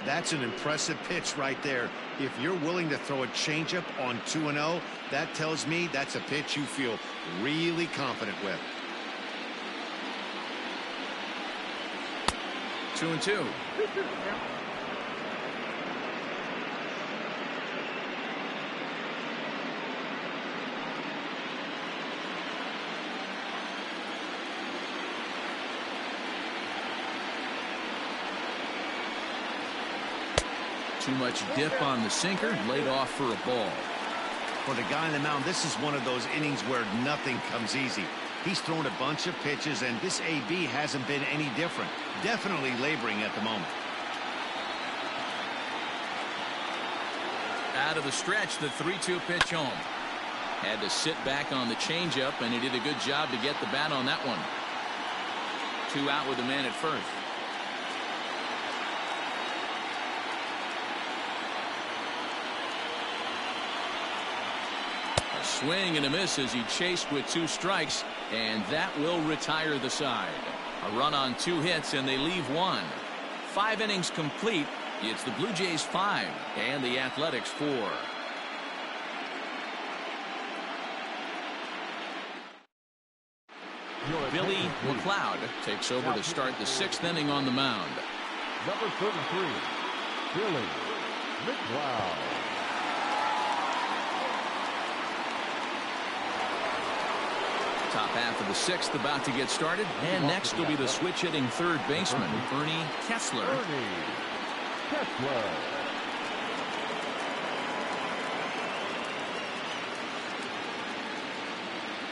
That's an impressive pitch right there. If you're willing to throw a changeup on 2-0, that tells me that's a pitch you feel really confident with. 2-2. Too much dip on the sinker, laid off for a ball. For the guy on the mound, this is one of those innings where nothing comes easy. He's thrown a bunch of pitches, and this AB hasn't been any different. Definitely laboring at the moment. Out of the stretch, the 3-2 pitch home. Had to sit back on the changeup, and he did a good job to get the bat on that one. 2 out with the man at first. A swing and a miss as he chased with 2 strikes, and that will retire the side. A run on 2 hits, and they leave 1. 5 innings complete. It's the Blue Jays 5 and the Athletics 4. Billy McLeod takes over to start the 6th inning on the mound. Number 33, Billy McLeod. Top half of the 6th about to get started, and next will be the switch-hitting third baseman, Ernie Kessler.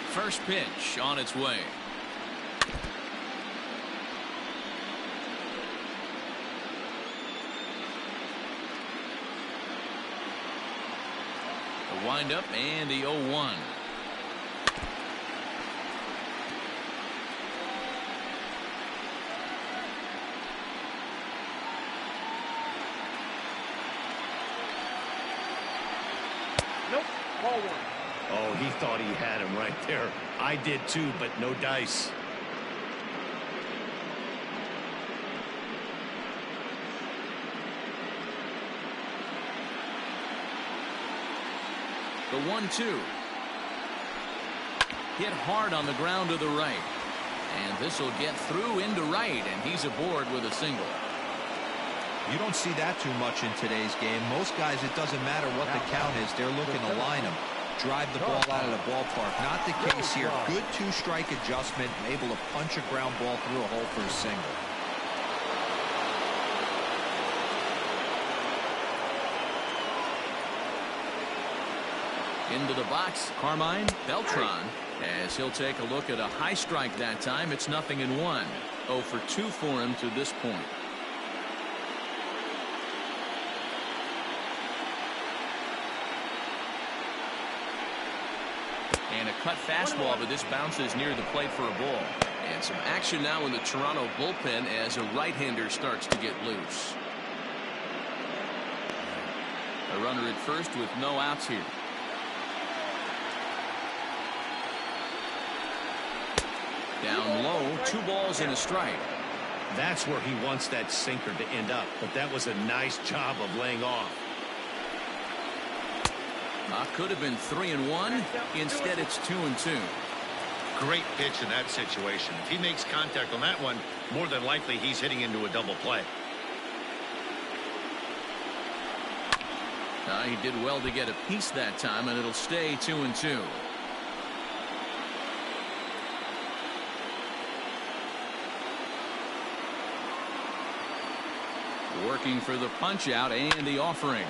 First pitch on its way. The windup and the 0-1. Nope. Ball 1. Oh, he thought he had him right there. I did too, but no dice. The 1-2. Hit hard on the ground to the right. And this will get through into right, and he's aboard with a single. You don't see that too much in today's game. Most guys, it doesn't matter what the count is. They're looking to line them. Drive the ball out of the ballpark. Not the case here. Good 2-strike adjustment, able to punch a ground ball through a hole for a single. Into the box, Carmine Beltran, as he'll take a look at a high strike that time. It's 0-1. 0 for 2 for him to this point. And a cut fastball, but this bounces near the plate for a ball. And some action now in the Toronto bullpen as a right-hander starts to get loose. A runner at first with no outs here. Down low, 2 balls and a strike. That's where he wants that sinker to end up, but that was a nice job of laying off. Could have been 3-1. Instead, it's 2-2. Great pitch in that situation. If he makes contact on that one, more than likely he's hitting into a double play. He did well to get a piece that time, and it'll stay 2-2. Working for the punch out and the offering.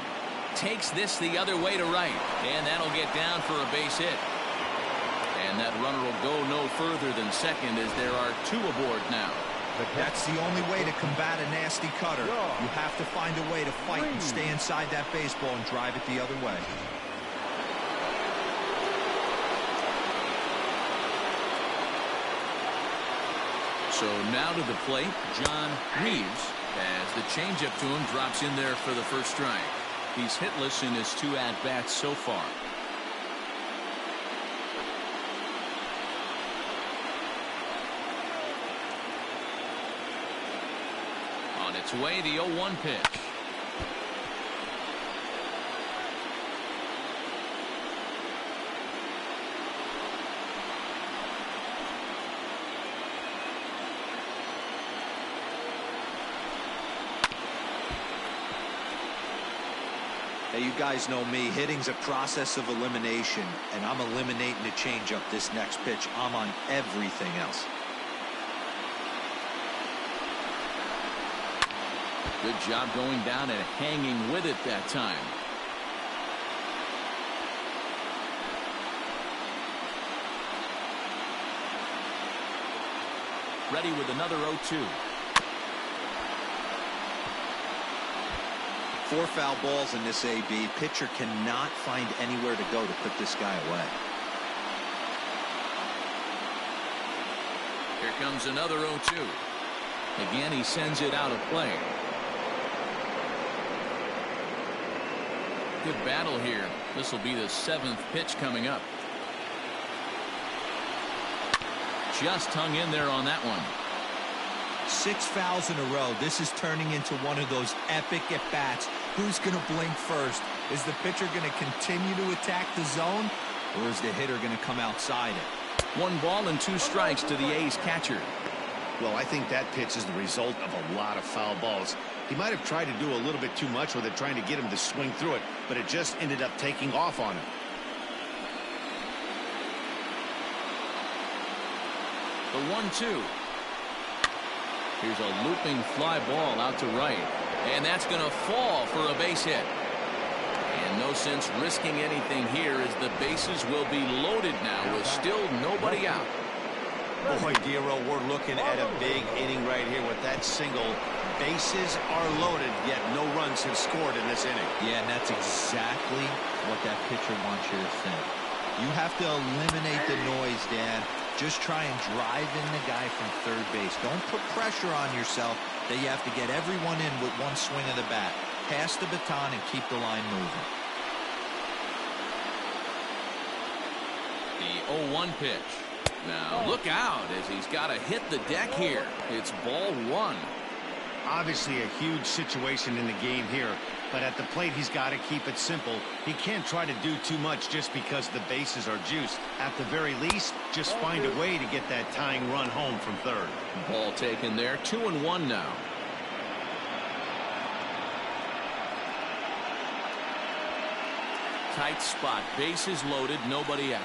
Takes this the other way to right, and that'll get down for a base hit. And that runner will go no further than second as there are 2 aboard now. That's the only way to combat a nasty cutter. You have to find a way to fight and stay inside that baseball and drive it the other way. So now to the plate, John Reeves, as the changeup to him drops in there for the first strike. He's hitless in his 2 at-bats so far. On its way, the 0-1 pitch. Hey, you guys know me. Hitting's a process of elimination, and I'm eliminating the changeup this next pitch. I'm on everything else. Good job going down and hanging with it that time. Ready with another 0-2. 4 foul balls in this AB. Pitcher cannot find anywhere to go to put this guy away. Here comes another 0-2. Again, he sends it out of play. Good battle here. This will be the 7th pitch coming up. Just hung in there on that one. 6 fouls in a row. This is turning into one of those epic at-bats. Who's going to blink first? Is the pitcher going to continue to attack the zone, or is the hitter going to come outside it? 1 ball and 2 strikes to the A's catcher. Well, I think that pitch is the result of a lot of foul balls. He might have tried to do a little bit too much with it, trying to get him to swing through it, but it just ended up taking off on him. The 1-2. Here's a looping fly ball out to right, and that's going to fall for a base hit. And no sense risking anything here as the bases will be loaded now with still nobody out. Boy, Dero, we're looking at a big inning right here with that single. Bases are loaded, yet no runs have scored in this inning. Yeah, and that's exactly what that pitcher wants you to think. You have to eliminate the noise, Dan. Just try and drive in the guy from third base. Don't put pressure on yourself that you have to get everyone in with 1 swing of the bat. Pass the baton and keep the line moving. The 0-1 pitch. Now look out as he's got to hit the deck here. It's ball 1. Obviously a huge situation in the game here, but at the plate he's got to keep it simple. He can't try to do too much just because the bases are juiced. At the very least, just find a way to get that tying run home from third. Ball taken there. 2-1 now. Tight spot. Bases loaded. Nobody out.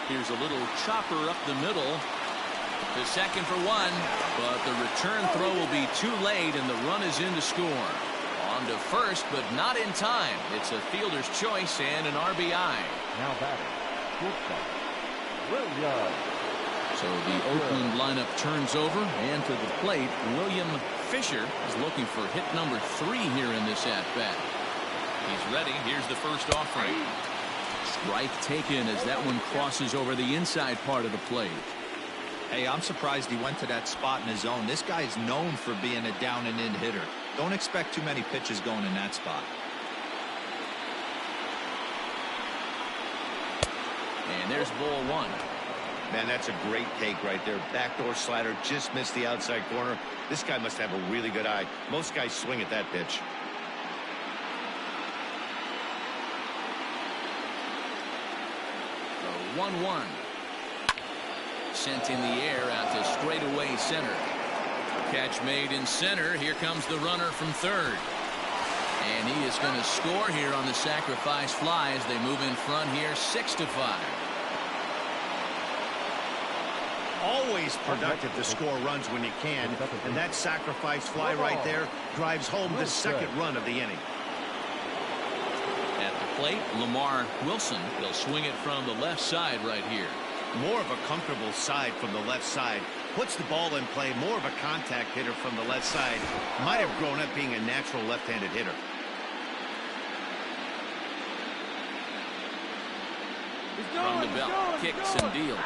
Here's a little chopper up the middle. To second for 1, but the return throw will be too late, and the run is in to score. On to first, but not in time. It's a fielder's choice and an RBI. Now batting, shortstop, William. So the Oakland lineup turns over, and to the plate, William Fisher is looking for hit number 3 here in this at-bat. He's ready. Here's the first offering. Strike taken as that one crosses over the inside part of the plate. Hey, I'm surprised he went to that spot in his zone. This guy is known for being a down-and-in hitter. Don't expect too many pitches going in that spot. And there's ball 1. Man, that's a great take right there. Backdoor slider just missed the outside corner. This guy must have a really good eye. Most guys swing at that pitch. The 1-1. Sent in the air out to straightaway center. Catch made in center. Here comes the runner from third. And he is going to score here on the sacrifice fly as they move in front here 6-5. Always productive to score runs when you can, and that sacrifice fly right there drives home the second run of the inning. At the plate, Lamar Wilson. He'll swing it from the left side right here. More of a comfortable side from the left side. Puts the ball in play. More of a contact hitter from the left side. Might have grown up being a natural left-handed hitter. From the belt, kicks and deals.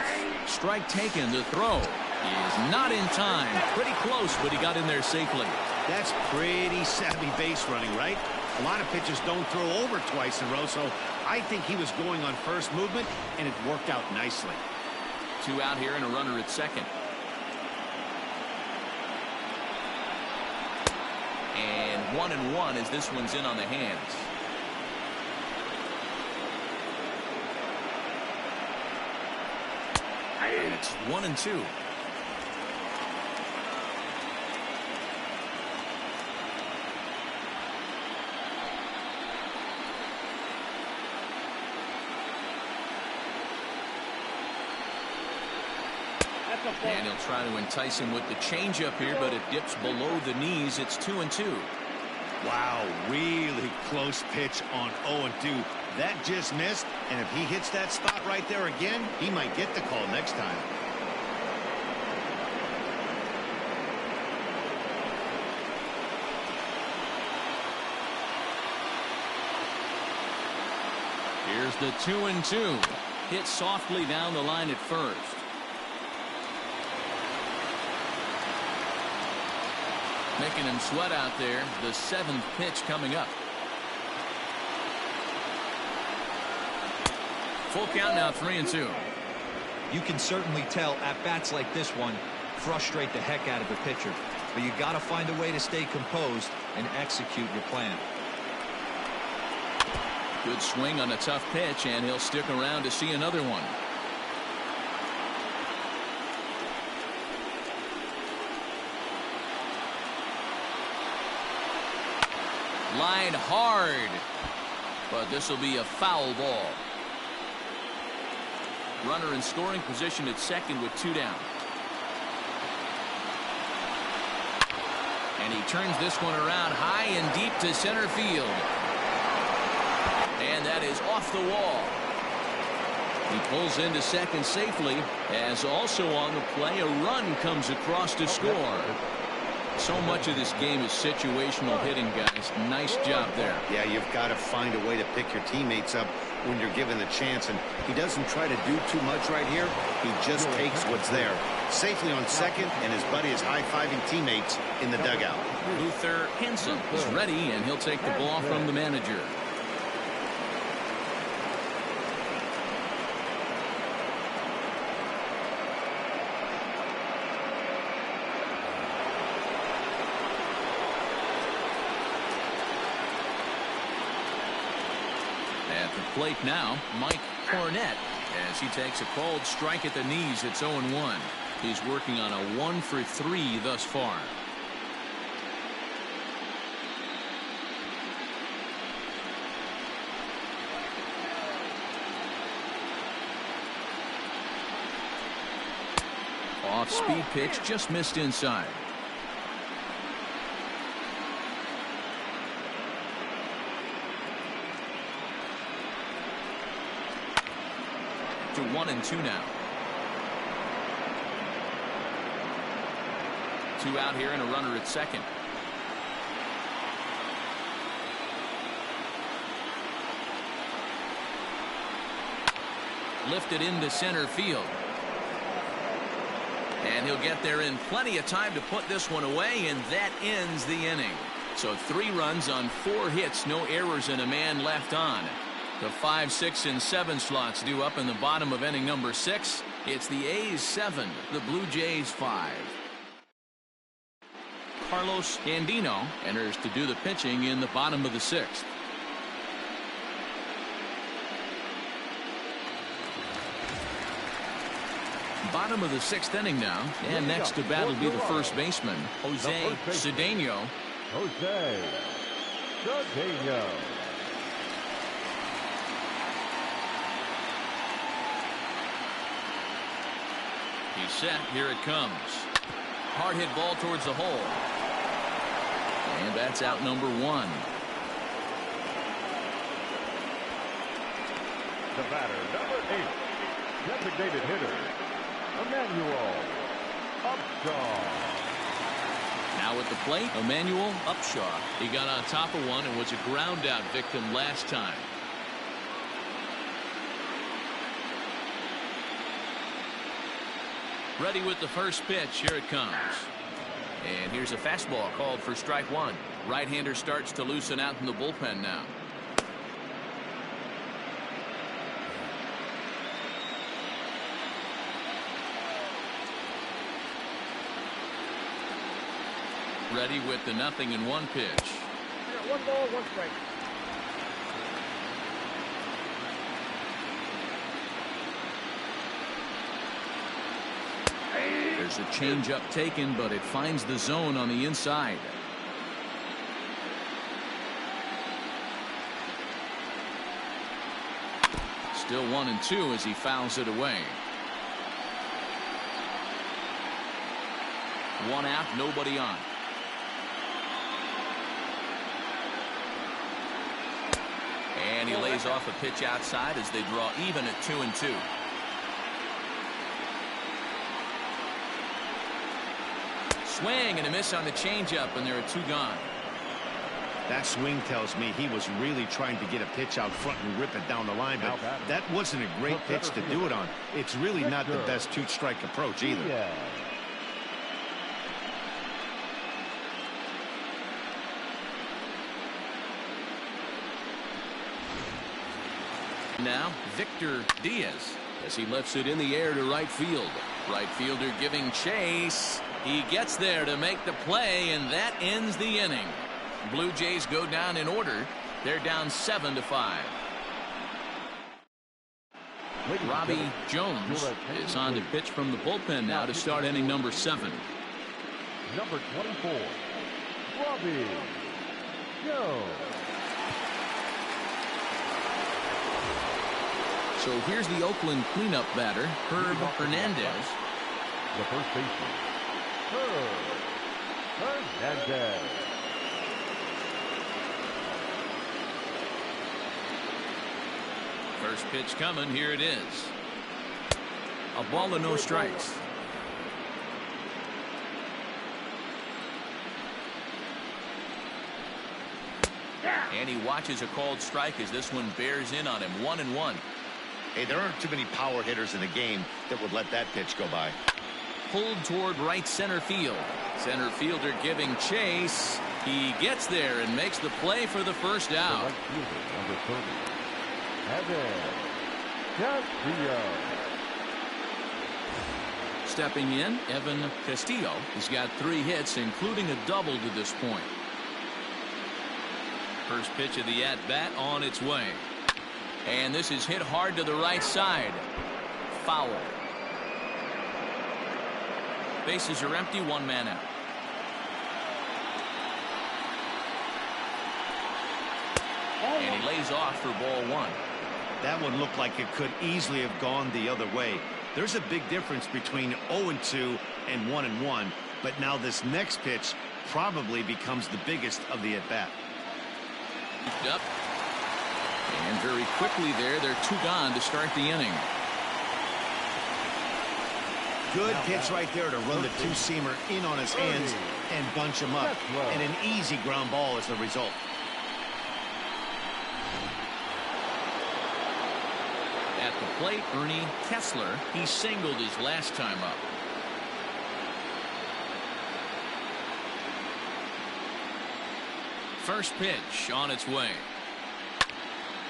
Strike taken. The throw is not in time. Pretty close, but he got in there safely. That's pretty savvy base running, right? A lot of pitchers don't throw over twice in a row, so I think he was going on first movement, and it worked out nicely. 2 out here and a runner at second. And 1-1 as this one's in on the hands. And it's 1-2. And he'll try to entice him with the changeup here, but it dips below the knees. It's 2-2. Wow, really close pitch on 0-2. That just missed, and if he hits that spot right there again, he might get the call next time. Here's the 2-2. Hit softly down the line at first. Making him sweat out there. The 7th pitch coming up. Full count now, 3-2. You can certainly tell at bats like this one frustrate the heck out of a pitcher, but you got to find a way to stay composed and execute your plan. Good swing on a tough pitch, and he'll stick around to see another one. Line hard, but this will be a foul ball. Runner in scoring position at second with 2 down. And he turns this one around high and deep to center field. And that is off the wall. He pulls into second safely, as also on the play a run comes across to score. So much of this game is situational hitting, guys. Nice job there. Yeah, you've got to find a way to pick your teammates up when you're given the chance, and he doesn't try to do too much right here. He just takes what's there. Safely on second, and his buddy is high-fiving teammates in the dugout. Luther Henson is ready, and he'll take the ball from the manager. At the plate now, Mike Cornett, as he takes a called strike at the knees. It's 0-1. He's working on a 1-for-3 thus far. Off-speed pitch, just missed inside. To 1-2 now. 2 out here and a runner at second. Lifted into center field. And he'll get there in plenty of time to put this one away, and that ends the inning. So 3 runs on 4 hits, no errors, and a man left on. The 5, 6, and 7 slots due up in the bottom of inning number 6. It's the A's 7, the Blue Jays 5. Carlos Andino enters to do the pitching in the bottom of the 6th. Bottom of the 6th inning now, and next to bat will be the first baseman, Jose Cedeno. Jose Cedeno. He's set. Here it comes. Hard hit ball towards the hole. And that's out number 1. the batter, number 8, designated hitter, Emmanuel Upshaw. Now at the plate, Emmanuel Upshaw. He got on top of one and was a ground out victim last time. Ready with the first pitch. Here it comes. And here's a fastball called for strike one. Right-hander starts to loosen out in the bullpen now. Ready with the 0-1 pitch. Yeah, 1 ball, 1 strike. There's a changeup taken, but it finds the zone on the inside. Still 1-2 as he fouls it away. 1 out, nobody on. And he lays off a pitch outside as they draw even at 2-2. Swing and a miss on the changeup, and there are 2 gone. That swing tells me he was really trying to get a pitch out front and rip it down the line, but that wasn't a great pitch to do it on. It's really not the best 2-strike approach either. Yeah. Now Victor Diaz as he lifts it in the air to right field. Right fielder giving chase. He gets there to make the play, and that ends the inning. Blue Jays go down in order. They're down 7-5. Robbie Jones is on to pitch from the bullpen now to start inning number 7. Number 24, Robbie Jones. So here's the Oakland cleanup batter, Herb Hernandez. The first baseman, Herb Hernandez. First pitch coming. Here it is. A ball and no strikes. And he watches a called strike as this one bears in on him. 1-1. Hey, there aren't too many power hitters in the game that would let that pitch go by. Pulled toward right center field. Center fielder giving chase. He gets there and makes the play for the first out. Right fielder, number 30, Evan Castillo. Stepping in, Evan Castillo has got 3 hits, including a double to this point. First pitch of the at-bat on its way. And this is hit hard to the right side. Foul. Bases are empty, 1 man out. And he lays off for ball 1. That one looked like it could easily have gone the other way. There's a big difference between 0-2 and 1-1, but now this next pitch probably becomes the biggest of the at-bat. Up. And very quickly there, they're 2 gone to start the inning. Good pitch right there to run the 2-seamer in on his hands and bunch him up. And an easy ground ball as the result. At the plate, Ernie Kessler. He singled his last time up. First pitch on its way.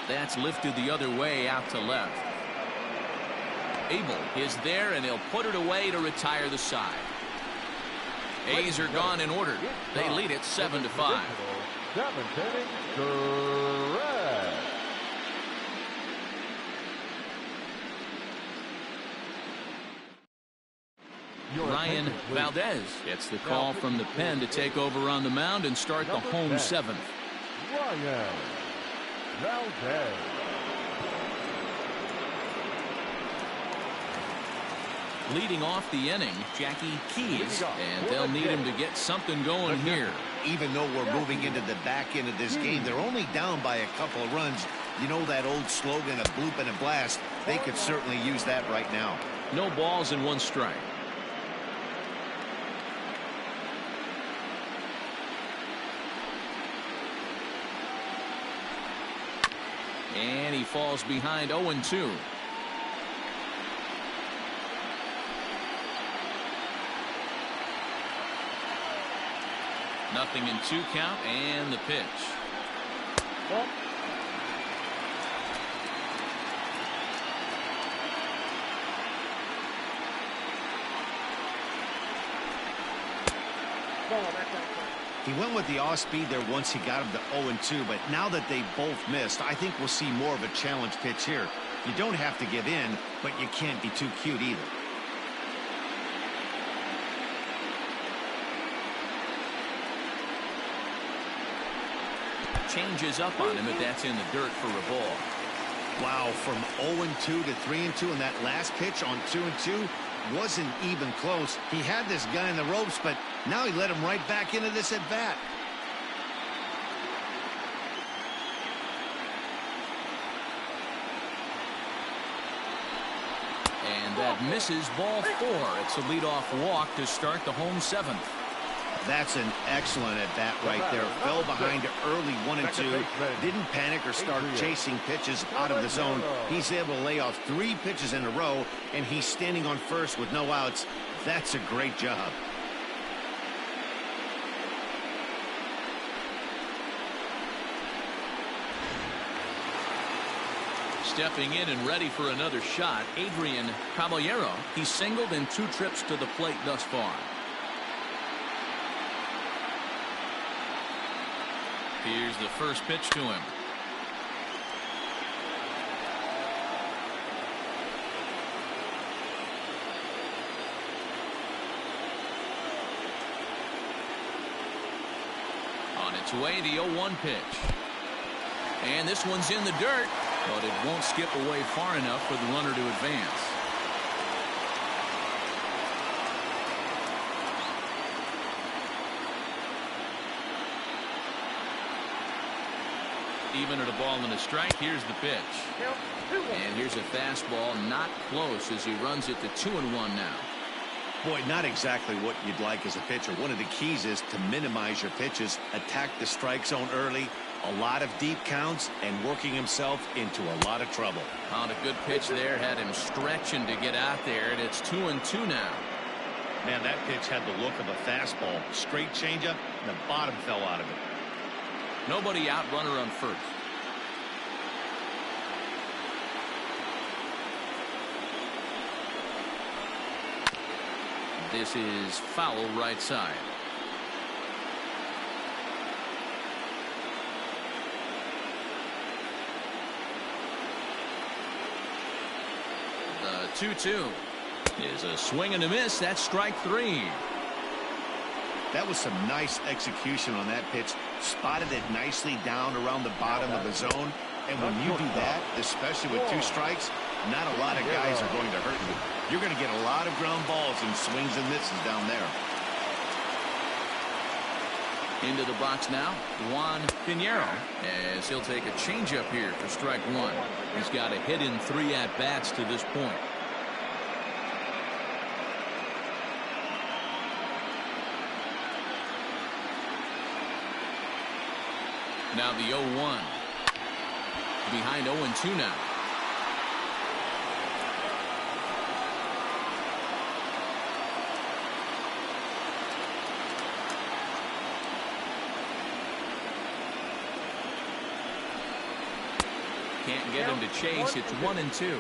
That's lifted the other way out to left. Abel is there, and he'll put it away to retire the side. A's are gone in order. They lead it 7-5. 7th inning, correct. Ryan Valdez gets the call from the pen to take over on the mound and start the home 7th. Ryan Valdez. Leading off the inning, Jackie Keys, and they'll need him to get something going here. even though we're moving into the back end of this game, they're only down by a couple of runs. You know that old slogan, a bloop and a blast? They could certainly use that right now. No balls and 1 strike. And he falls behind 0-2. Nothing in 2 count, and the pitch. Ball. Ball, that's out. He went with the off speed there once he got him to 0-2, but now that they both missed, I think we'll see more of a challenge pitch here. You don't have to give in, but you can't be too cute either. Changes up on him, but that's in the dirt for a ball. Wow, from 0-2 to 3-2, and that last pitch on 2-2 wasn't even close. He had this guy in the ropes, but now he let him right back into this at bat. And that misses, ball 4. It's a leadoff walk to start the home 7th. That's an excellent at bat right there. Fell behind early 1-2. Didn't panic or start chasing pitches out of the zone. He's able to lay off 3 pitches in a row, and he's standing on first with no outs. That's a great job. Stepping in and ready for another shot, Adrian Caballero. He's singled in 2 trips to the plate thus far. Here's the first pitch to him. On its way, the 0-1 pitch. And this one's in the dirt, but it won't skip away far enough for the runner to advance. Even at a ball and a strike, here's the pitch. And here's a fastball, not close as he runs it to 2-1 now. Boy, not exactly what you'd like as a pitcher. One of the keys is to minimize your pitches, attack the strike zone early, a lot of deep counts, and working himself into a lot of trouble. Found a good pitch there, had him stretching to get out there, and it's 2-2 now. Man, that pitch had the look of a fastball. Straight changeup, the bottom fell out of it. Nobody out, runner on first. This is foul right side. The 2-2 is a swing and a miss. That's strike 3. That was some nice execution on that pitch. Spotted it nicely down around the bottom of the zone. And when you do that, especially with 2 strikes, not a lot of guys are going to hurt you. You're going to get a lot of ground balls and swings and misses down there. Into the box now, Juan Pinheiro, as he'll take a changeup here for strike 1. He's got a hit in 3 at-bats to this point. Now the 0-1. Behind 0-2 now. Can't get him to chase. It's 1-2.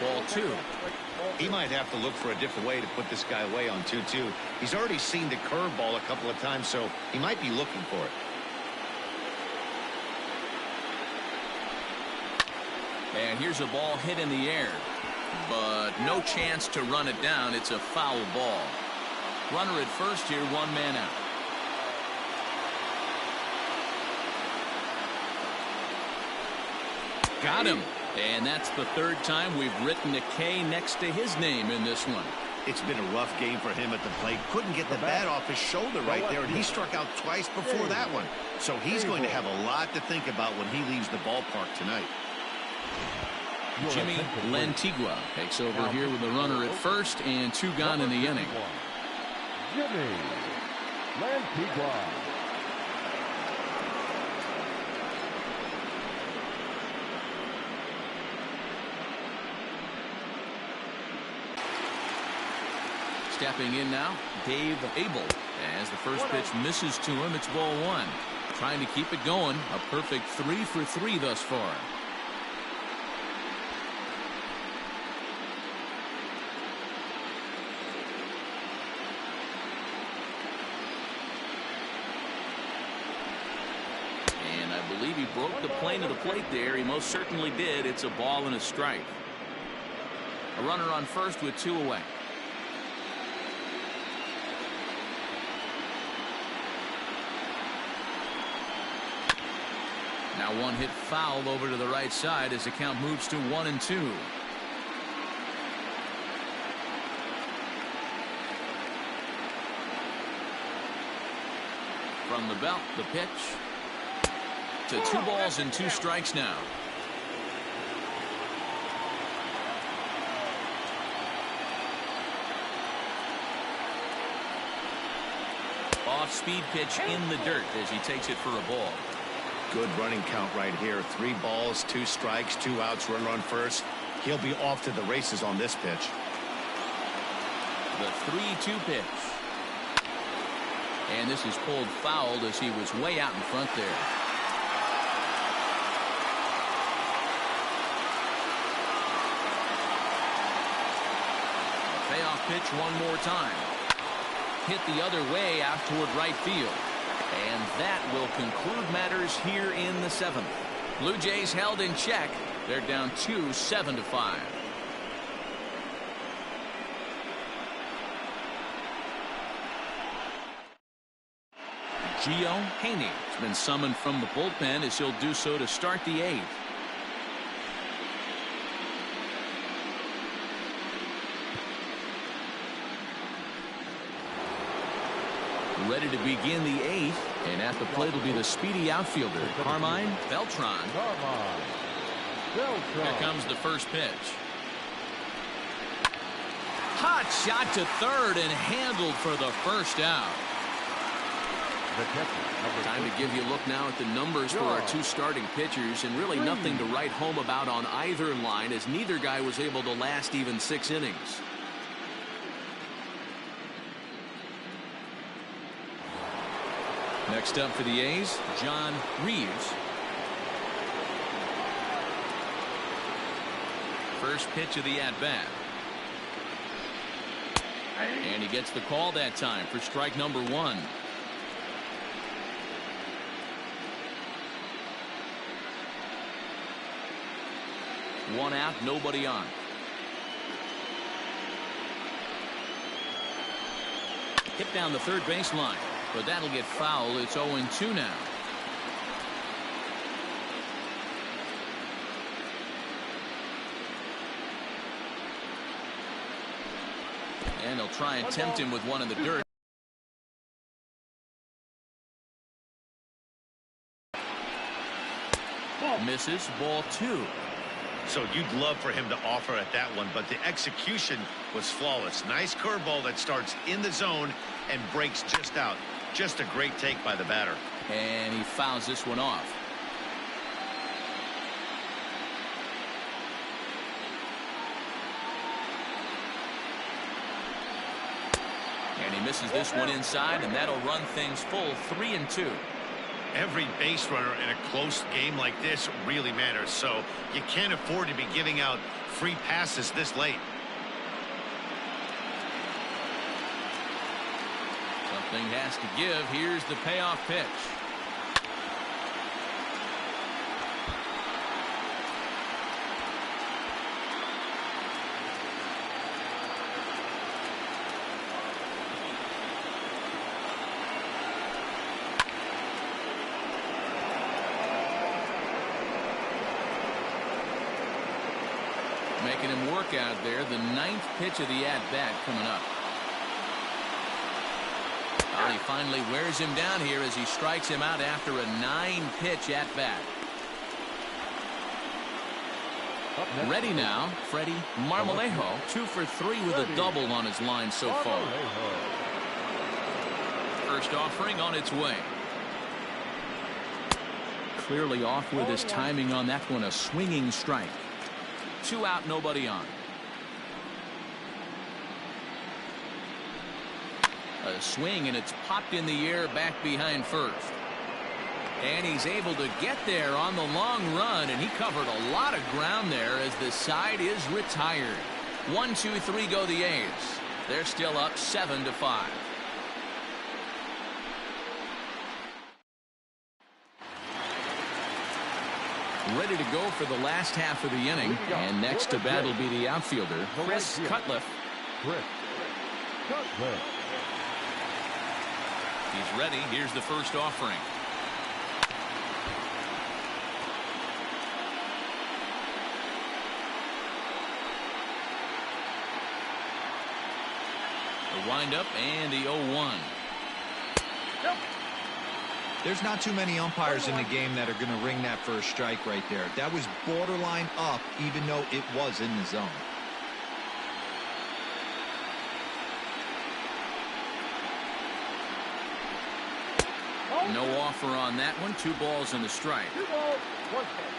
Ball 2. He might have to look for a different way to put this guy away on 2-2. He's already seen the curveball a couple of times, so he might be looking for it. And here's a ball hit in the air, but no chance to run it down. It's a foul ball. Runner at first here, 1 man out. Got him. And that's the third time we've written a K next to his name in this one. It's been a rough game for him at the plate. Couldn't get the bat off his shoulder right there, and he struck out twice before that one. So he's going to have a lot to think about when he leaves the ballpark tonight. Jimmy Lantigua takes over here with the runner at first and 2 gone in the inning. Jimmy Lantigua. Stepping in now, Dave Abel. As the first pitch misses to him, it's ball 1. Trying to keep it going. A perfect 3 for 3 thus far. And I believe he broke the plane of the plate there. He most certainly did. It's a ball and a strike. A runner on first with 2 away. Now one hit foul over to the right side as the count moves to 1-2. From the belt, the pitch to 2 balls and 2 strikes now. Off-speed pitch in the dirt as he takes it for a ball. Good running count right here. 3 balls, 2 strikes, 2 outs, runner on first. He'll be off to the races on this pitch. The 3-2 pitch. And this is pulled fouled as he was way out in front there. A payoff pitch one more time. Hit the other way out toward right field. And that will conclude matters here in the 7th. Blue Jays held in check. They're down 2, 7-5. Gio Haney has been summoned from the bullpen as he'll do so to start the 8th. Ready to begin the 8th, and at the plate will be the speedy outfielder, Carmine Beltran. Here comes the first pitch. Hot shot to third and handled for the first out. Time to give you a look now at the numbers for our 2 starting pitchers, and really nothing to write home about on either line, as neither guy was able to last even 6 innings. Next up for the A's, John Reeves. First pitch of the at-bat. And he gets the call that time for strike number 1. One out, nobody on. Hit down the third baseline. But that'll get foul. It's 0-2 now. And they'll try and tempt him with one in the dirt. Misses, ball 2. So you'd love for him to offer at that one, but the execution was flawless. Nice curveball that starts in the zone and breaks just out. Just a great take by the batter. And he fouls this one off. And he misses this one inside, and that'll run things full 3-2. Every base runner in a close game like this really matters, so you can't afford to be giving out free passes this late. Something has to give. Here's the payoff pitch. making him work out there. The 9th pitch of the at-bat coming up. And he finally wears him down here as he strikes him out after a 9-pitch at-bat. Ready now, Freddie Marmolejo, 2 for 3 with a double on his line so far. First offering on its way. Clearly off with his timing on that one, a swinging strike. 2 out, nobody on. A swing, and it's popped in the air back behind first. And he's able to get there on the long run, and he covered a lot of ground there as the side is retired. 1, 2, 3 go the A's. They're still up 7-5. Ready to go for the last half of the inning, and next to bat will be the outfielder, Chris Cutliff. He's ready. Here's the first offering. The windup and the 0-1. There's not too many umpires in the game that are going to ring that first strike right there. That was borderline up, even though it was in the zone. No offer on that one. 2 balls and a strike. 2 balls, 1 strike.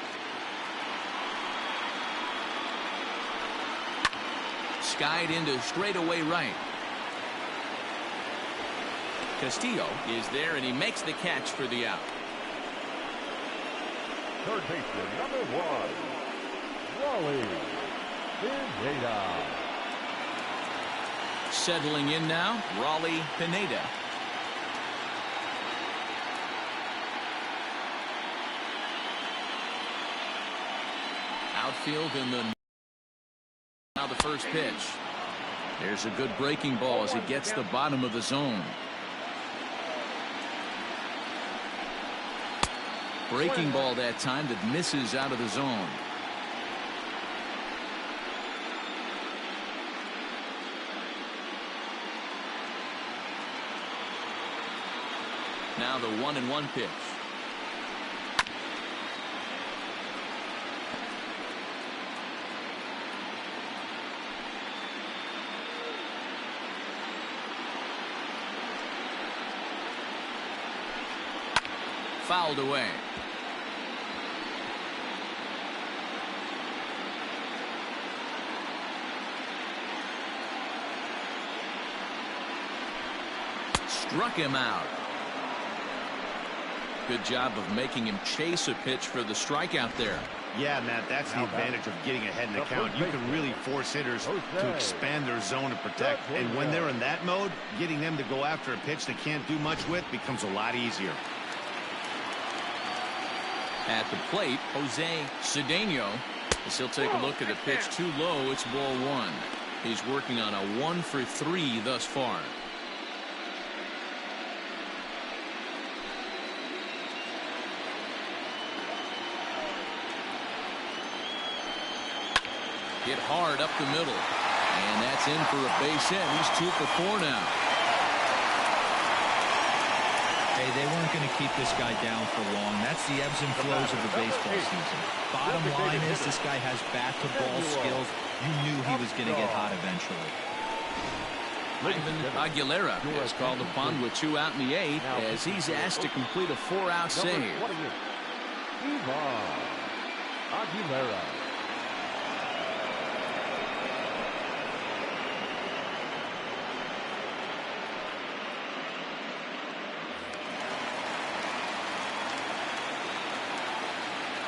Skied into straightaway right. Castillo is there, and he makes the catch for the out. Third baseman, number 1, Raleigh Pineda. Settling in now, Raleigh Pineda. Outfield in the now the first pitch. There's a good breaking ball as it gets the bottom of the zone. Breaking ball that time that misses out of the zone. Now the 1-1 pitch. Fouled away. Struck him out. Good job of making him chase a pitch for the strikeout there. Yeah, Matt, that's the advantage of getting ahead in the count. You can really force hitters to expand their zone and protect. And when they're in that mode, getting them to go after a pitch they can't do much with becomes a lot easier. At the plate, Jose Cedeno, as he'll take a look at the pitch too low. It's ball 1. He's working on a 1 for 3 thus far. Hit hard up the middle, and that's in for a base hit. He's 2 for 4 now. Hey, they weren't going to keep this guy down for long. That's the ebbs and flows of the baseball season. Bottom line is this guy has bat-to-ball skills. You knew he was going to get hot eventually. Ivan Aguilera is called upon with 2 out in the 8th as he's asked to complete a 4-out save. Ivan Aguilera.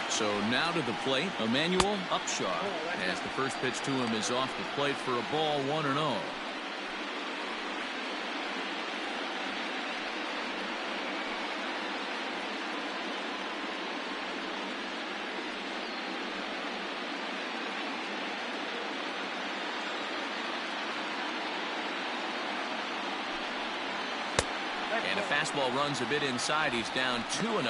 So now to the plate, Emmanuel Upshaw, as the first pitch to him is off the plate for a ball 1-0. And a fastball runs a bit inside. He's down 2-0.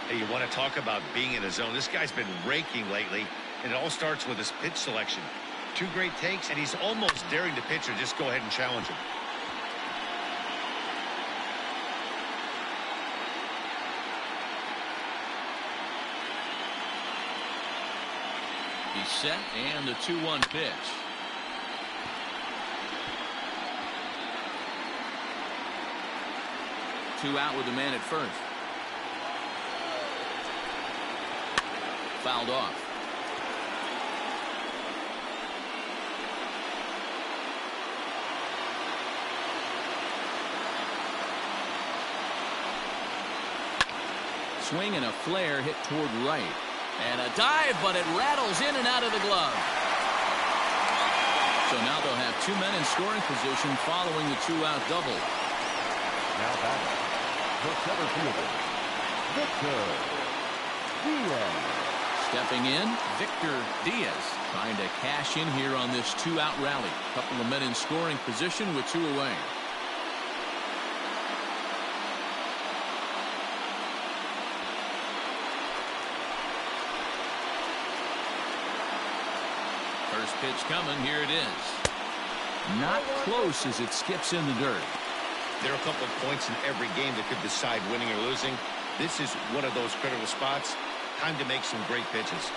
Hey, you want to talk about being in the zone? This guy's been raking lately. And it all starts with his pitch selection. 2 great takes, and he's almost daring the pitcher just go ahead and challenge him. He's set, and the 2-1 pitch. Two out with the man at first. Fouled off. Swing and a flare hit toward right. And a dive, but it rattles in and out of the glove. So now they'll have 2 men in scoring position following the 2-out double. Now batting, the center fielder, Victor Diaz. Stepping in, Victor Diaz trying to cash in here on this 2-out rally. Couple of men in scoring position with 2 away. First pitch coming. Here it is. Not close as it skips in the dirt. There are a couple of points in every game that could decide winning or losing. This is one of those critical spots. Time to make some great pitches.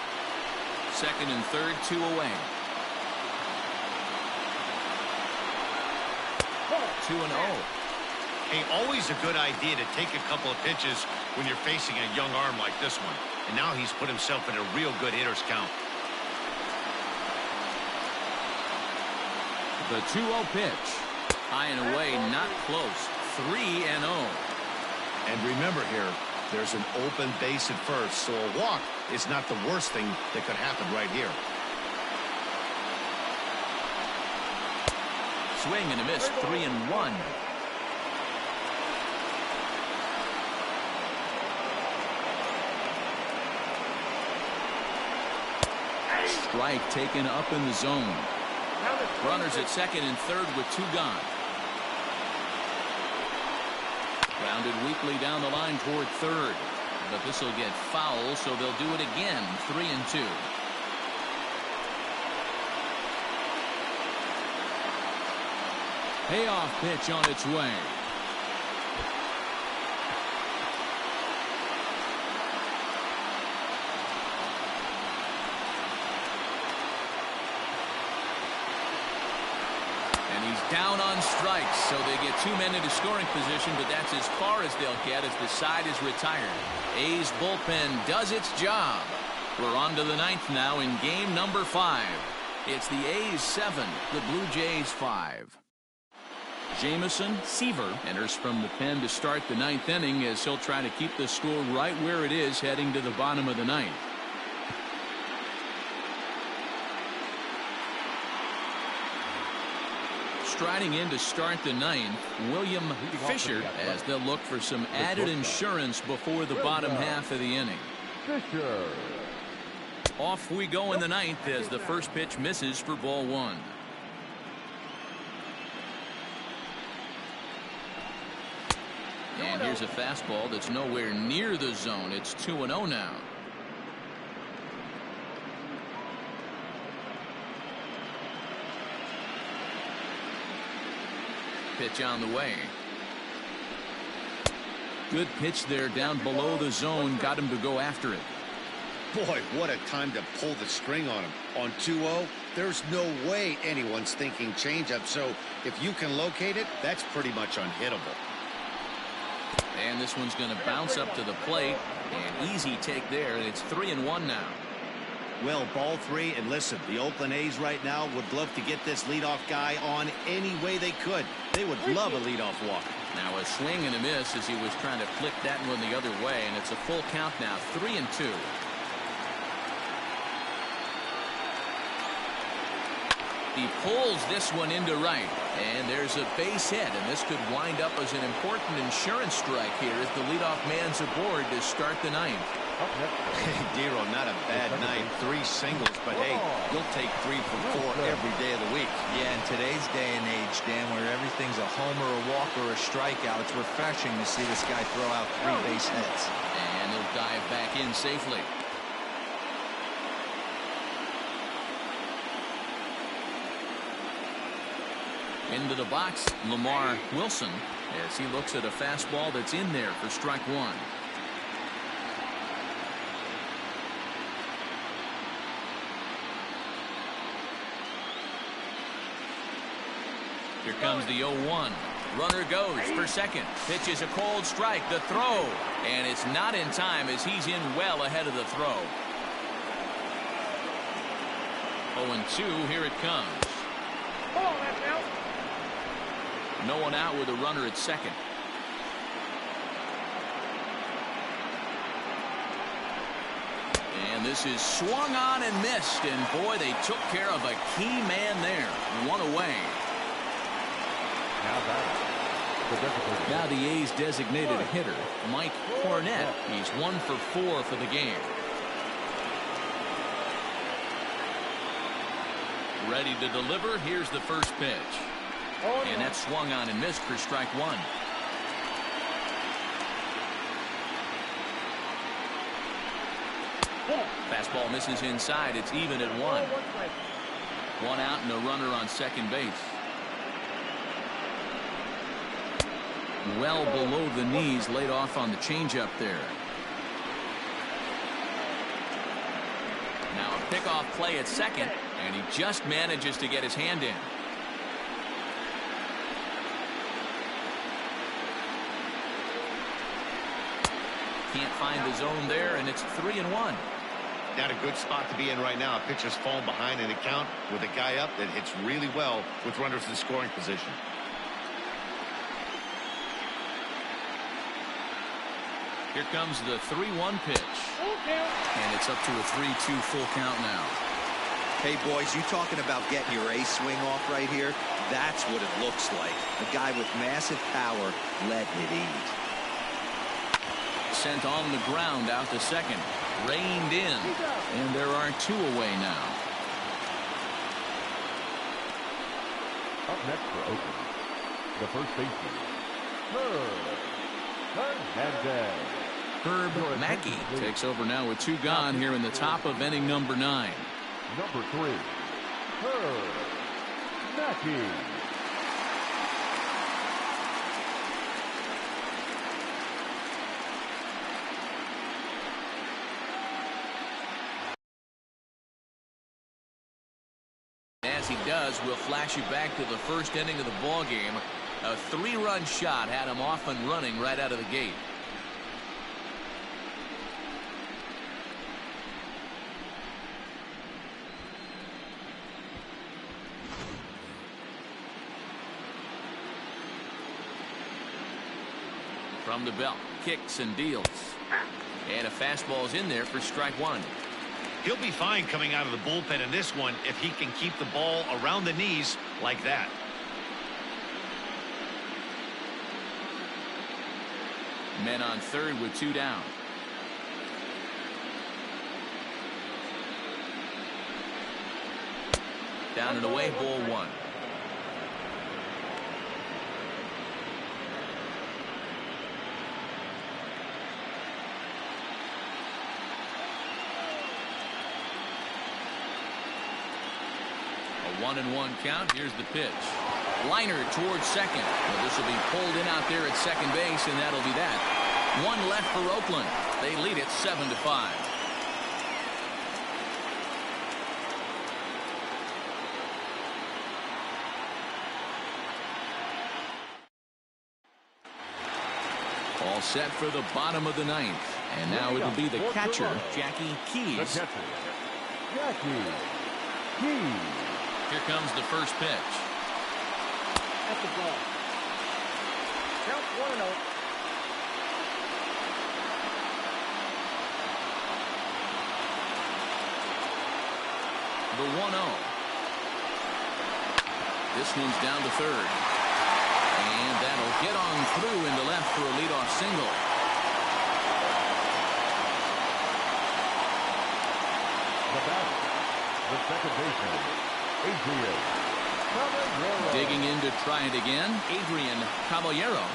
Second and third, 2 away. 2-0. Hey, always a good idea to take a couple of pitches when you're facing a young arm like this one. And now he's put himself in a real good hitter's count. The 2-0 pitch. High and away, not close. 3-0. And remember here, there's an open base at first, so a walk is not the worst thing that could happen right here. Swing and a miss. 3-1. Strike taken up in the zone. Runners at second and third with 2 gone. Grounded weakly down the line toward third. But this will get foul, so they'll do it again. 3-2. Payoff pitch on its way. Down on strikes, so they get 2 men into scoring position, but that's as far as they'll get as the side is retired. A's bullpen does its job. We're on to the 9th now in game number 5. It's the A's 7, the Blue Jays 5. Jamison Seaver enters from the pen to start the 9th inning as he'll try to keep the score right where it is heading to the bottom of the 9th. Striding in to start the 9th, William Fisher, as they'll look for some added insurance before the bottom half of the inning. Fisher. Off we go in the 9th as the first pitch misses for ball 1. And here's a fastball that's nowhere near the zone. It's 2-0 now. Pitch on the way. Good pitch there down below the zone. Got him to go after it. Boy, what a time to pull the string on him. On 2-0, there's no way anyone's thinking changeup. So if you can locate it, that's pretty much unhittable. And this one's going to bounce up to the plate. An easy take there, and it's 3-1 now. Well, ball 3, and listen, the Oakland A's right now would love to get this leadoff guy on any way they could. They would love a leadoff walk. Now a swing and a miss as he was trying to flick that one the other way, and it's a full count now, 3-2. He pulls this one into right, and there's a base hit, and this could wind up as an important insurance strike here as the leadoff man's aboard to start the 9th. Hey, Dero, not a bad night. 3 singles, but hey, you'll take 3 from 4 every day of the week. Yeah, in today's day and age, Dan, where everything's a homer, a walk, or a strikeout, it's refreshing to see this guy throw out 3 base hits. And he'll dive back in safely. Into the box, Lamar Wilson, as he looks at a fastball that's in there for strike one. Here comes the 0-1. Runner goes for second. Pitch is a cold strike. The throw. And it's not in time as he's in well ahead of the throw. 0-2. Here it comes. Oh, that's out. No one out with a runner at second. And this is swung on and missed. And boy, they took care of a key man there. One away. Now the A's designated hitter, Mike Cornett. He's 1 for 4 for the game. Ready to deliver. Here's the first pitch. And that's swung on and missed for strike one. Fastball misses inside. It's even at 1. 1 out and a runner on second base. Well below the knees, laid off on the changeup there. Now a pickoff play at second, and he just manages to get his hand in. Can't find the zone there, and it's 3-1. Not a good spot to be in right now. A pitcher's falling behind in the count with a guy up that hits really well with runners in scoring position. Here comes the 3-1 pitch. And it's up to a 3-2 full count now. Hey, boys, you talking about getting your ace swing off right here? That's what it looks like. A guy with massive power letting it eat. Sent on the ground out to second. Reined in. And there are 2 away now. Up next for Oakland, the first baseman, Herb Mackey takes over now with 2 gone here in the top of inning number 9. Number 3, Herb Mackey. As he does, we'll flash you back to the first inning of the ball game. A 3-run shot had him off and running right out of the gate. From the belt, kicks and deals. And a fastball's in there for strike one. He'll be fine coming out of the bullpen in this one if he can keep the ball around the knees like that. Men on third with 2 down. Down and away, ball 1. A 1-1 count. Here's the pitch. Liner towards second. Well, this will be pulled in out there at second base, and that'll be that. 1 left for Oakland. They lead it 7-5. All set for the bottom of the 9th. And now it'll be the catcher, Jackie Keys. Jackie Keys. Here comes the first pitch. At the ball. Count 1-0. The 1-0. This one's down to third. And that'll get on through into left for a leadoff single. The batter, the second baseman, Adrian Caballero. Digging in to try it again, Adrian Caballero.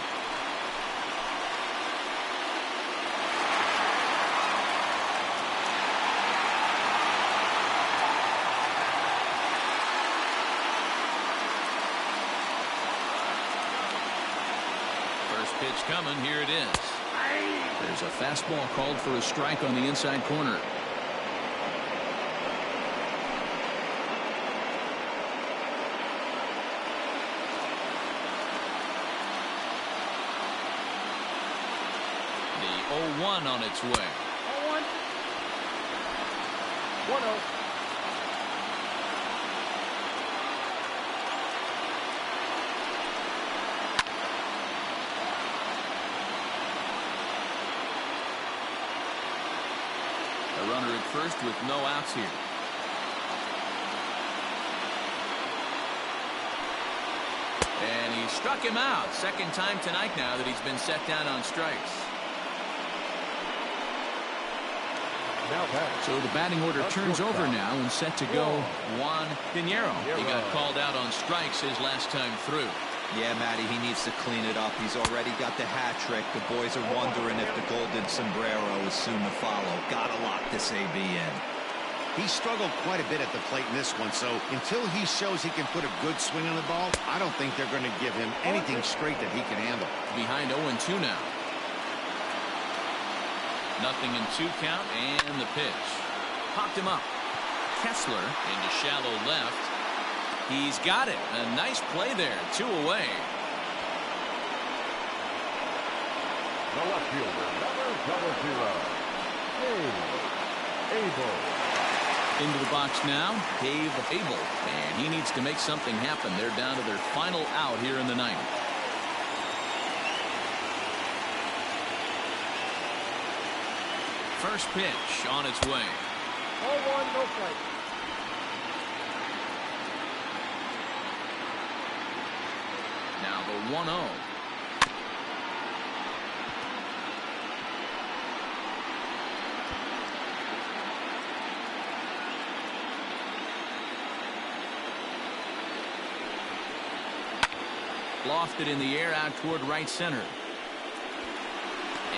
Pitch coming. Here it is. There's a fastball called for a strike on the inside corner. The 0-1 on its way. 0-1. 1-0. A runner at first with no outs here. And he struck him out. Second time tonight now that he's been set down on strikes. So the batting order turns over now and set to go Juan Dinero. He got called out on strikes his last time through. Yeah, Matty, he needs to clean it up. He's already got the hat trick. The boys are wondering if the golden sombrero is soon to follow. Gotta lock this AB in. He struggled quite a bit at the plate in this one, so until he shows he can put a good swing on the ball, I don't think they're going to give him anything straight that he can handle. Behind 0-2 now. 0-2 count, and the pitch. Popped him up. Kessler into shallow left. He's got it. A nice play there. 2 away. The left fielder, number 00, Dave Abel. Into the box now, Dave Abel. And he needs to make something happen. They're down to their final out here in the ninth. First pitch on its way. 0-1, no play. Now the 1-0. Lofted in the air out toward right center.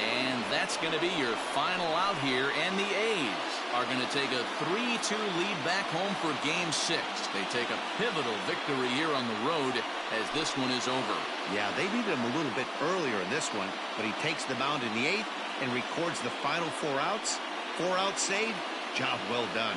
And that's going to be your final out here, and the A's are going to take a 3-2 lead back home for Game 6. They take a pivotal victory here on the road as this one is over. Yeah, they needed him a little bit earlier in this one, but he takes the mound in the 8th and records the final 4 outs. 4 outs saved. Job well done.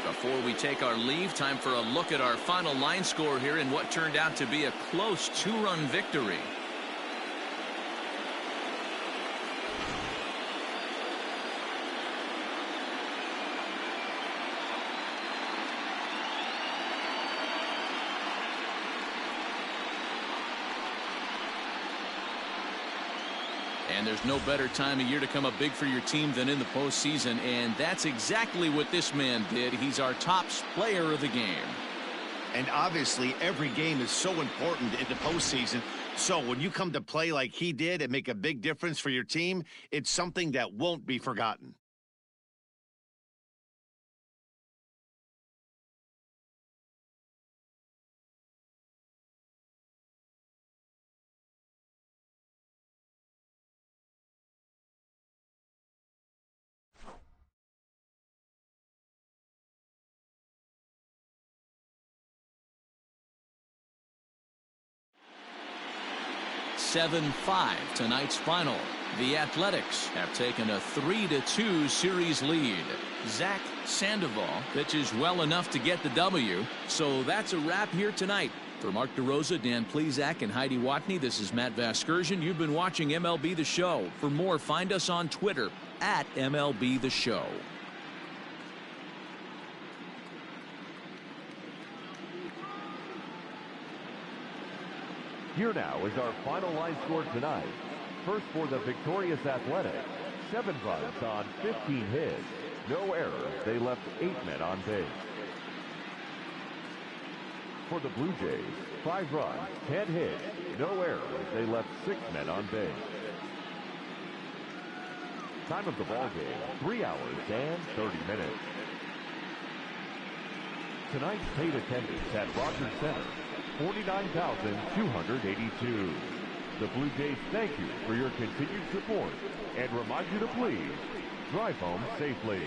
Before we take our leave, time for a look at our final line score here in what turned out to be a close 2-run victory. And there's no better time of year to come up big for your team than in the postseason, and that's exactly what this man did. He's our top player of the game. And obviously, every game is so important in the postseason. So when you come to play like he did and make a big difference for your team, it's something that won't be forgotten. Tonight's final. The Athletics have taken a 3-2 series lead. Zach Sandoval pitches well enough to get the W. So that's a wrap here tonight. For Mark DeRosa, Dan Plesac, and Heidi Watney, this is Matt Vasgersian. You've been watching MLB The Show. For more, find us on Twitter at MLB The Show. Here now is our final line score tonight. First for the victorious Athletics, 7 runs on 15 hits. No errors. They left 8 men on base. For the Blue Jays, 5 runs, 10 hits. No errors. They left 6 men on base. Time of the ball game, 3 hours and 30 minutes. Tonight's paid attendance at Rogers Center, 49,282. The Blue Jays thank you for your continued support and remind you to please drive home safely.